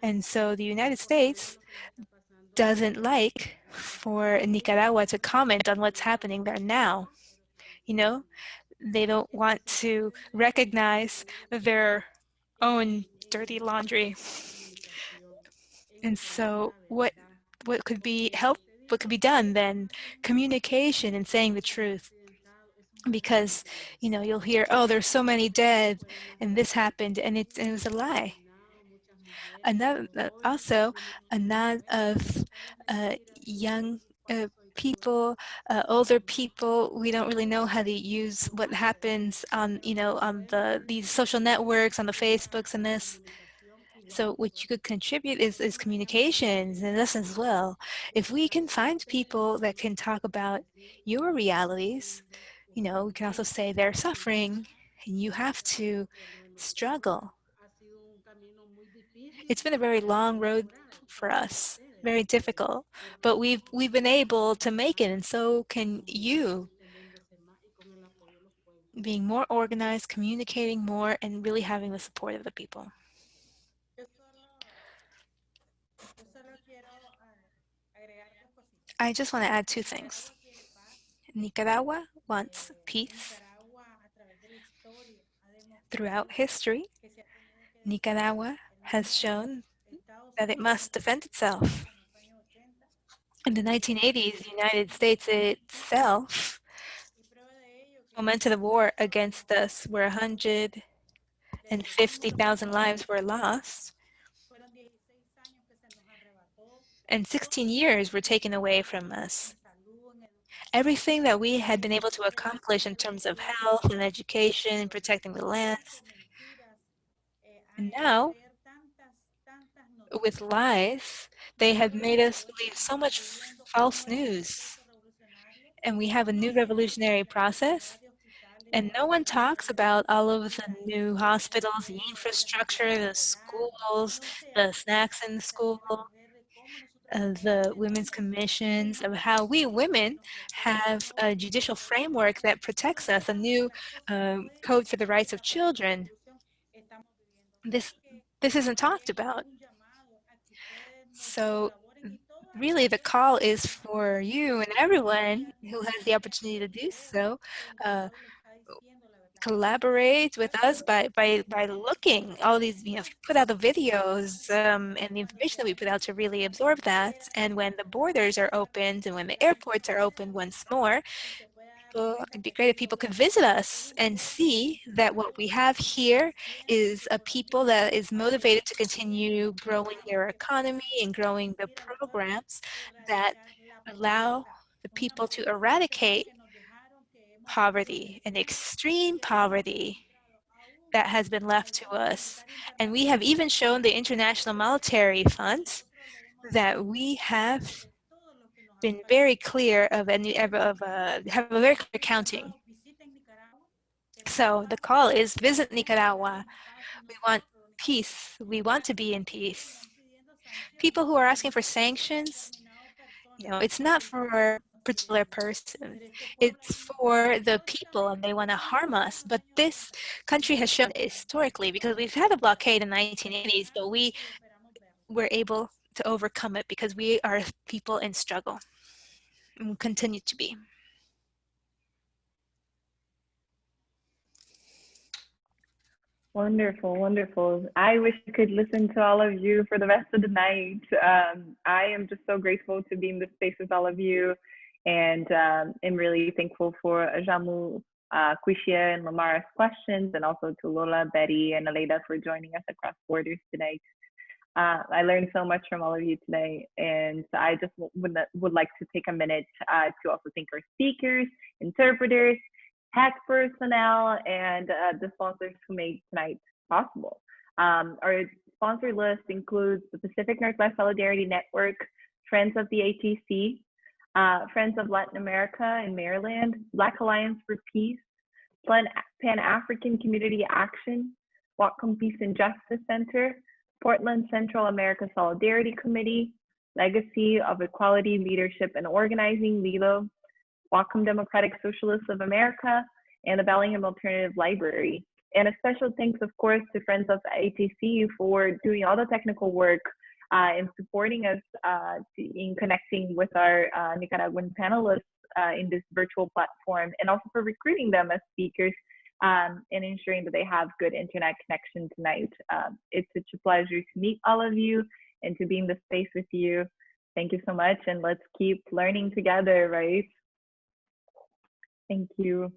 And so the United States doesn't like for Nicaragua to comment on what's happening there now. They don't want to recognize their own dirty laundry. And so what could be what could be done then? Communication and saying the truth. Because, you'll hear, oh, there's so many dead and this happened, and it was a lie. Also, a lot of young people, older people, we don't really know how to use what happens on, on these social networks, on the Facebooks and this. So what you could contribute is communications and this as well. If we can find people that can talk about your realities, we can also say they're suffering and you have to struggle. It's been a very long road for us, very difficult, but we've been able to make it, and so can you. Being more organized, communicating more, and really having the support of the people. I just want to add two things. Nicaragua wants peace. Throughout history, Nicaragua has shown that it must defend itself. In the 1980s, the United States itself fomented a war against us where 150,000 lives were lost. And 16 years were taken away from us. everything that we had been able to accomplish in terms of health and education and protecting the lands. And now, with lies, they have made us believe so much false news. And we have a new revolutionary process. And no one talks about all of the new hospitals, the infrastructure, the schools, the snacks in the school, the women's commissions, of how we women have a judicial framework that protects us, a new code for the rights of children. This isn't talked about. So really the call is for you and everyone who has the opportunity to do so, collaborate with us by looking all these, put out the videos and the information that we put out to really absorb that. And when the borders are opened and when the airports are opened once more, it'd be great if people could visit us and see that what we have here is a people that is motivated to continue growing their economy and growing the programs that allow the people to eradicate poverty and extreme poverty that has been left to us. And we have even shown the International Monetary Fund that we have been very clear of have a very clear accounting. So the call is visit Nicaragua. We want peace. We want to be in peace. People who are asking for sanctions, it's not for a particular person. It's for the people, and they want to harm us. But this country has shown historically, because we've had a blockade in the 1980s, but we were able to overcome it because we are people in struggle and will continue to be. Wonderful, wonderful. I wish I could listen to all of you for the rest of the night. I am just so grateful to be in this space with all of you, and am really thankful for Ajamu, Queshia, and Lamarra's questions, and also to Lola, Betty, and Aleyda for joining us across borders tonight. I learned so much from all of you today, and I just would like to take a minute to also thank our speakers, interpreters, tech personnel, and the sponsors who made tonight possible. Our sponsor list includes the Pacific Northwest Solidarity Network, Friends of the ATC, Friends of Latin America in Maryland, Black Alliance for Peace, Pan-African Community Action, Whatcom Peace and Justice Center, Portland Central America Solidarity Committee, Legacy of Equality, Leadership, and Organizing, LELO, Whatcom Democratic Socialists of America, and the Bellingham Alternative Library. And a special thanks, of course, to Friends of ATC for doing all the technical work and supporting us in connecting with our Nicaraguan panelists in this virtual platform, and also for recruiting them as speakers and ensuring that they have good internet connection tonight. It's such a pleasure to meet all of you and to be in the space with you. Thank you so much, and let's keep learning together, right? Thank you.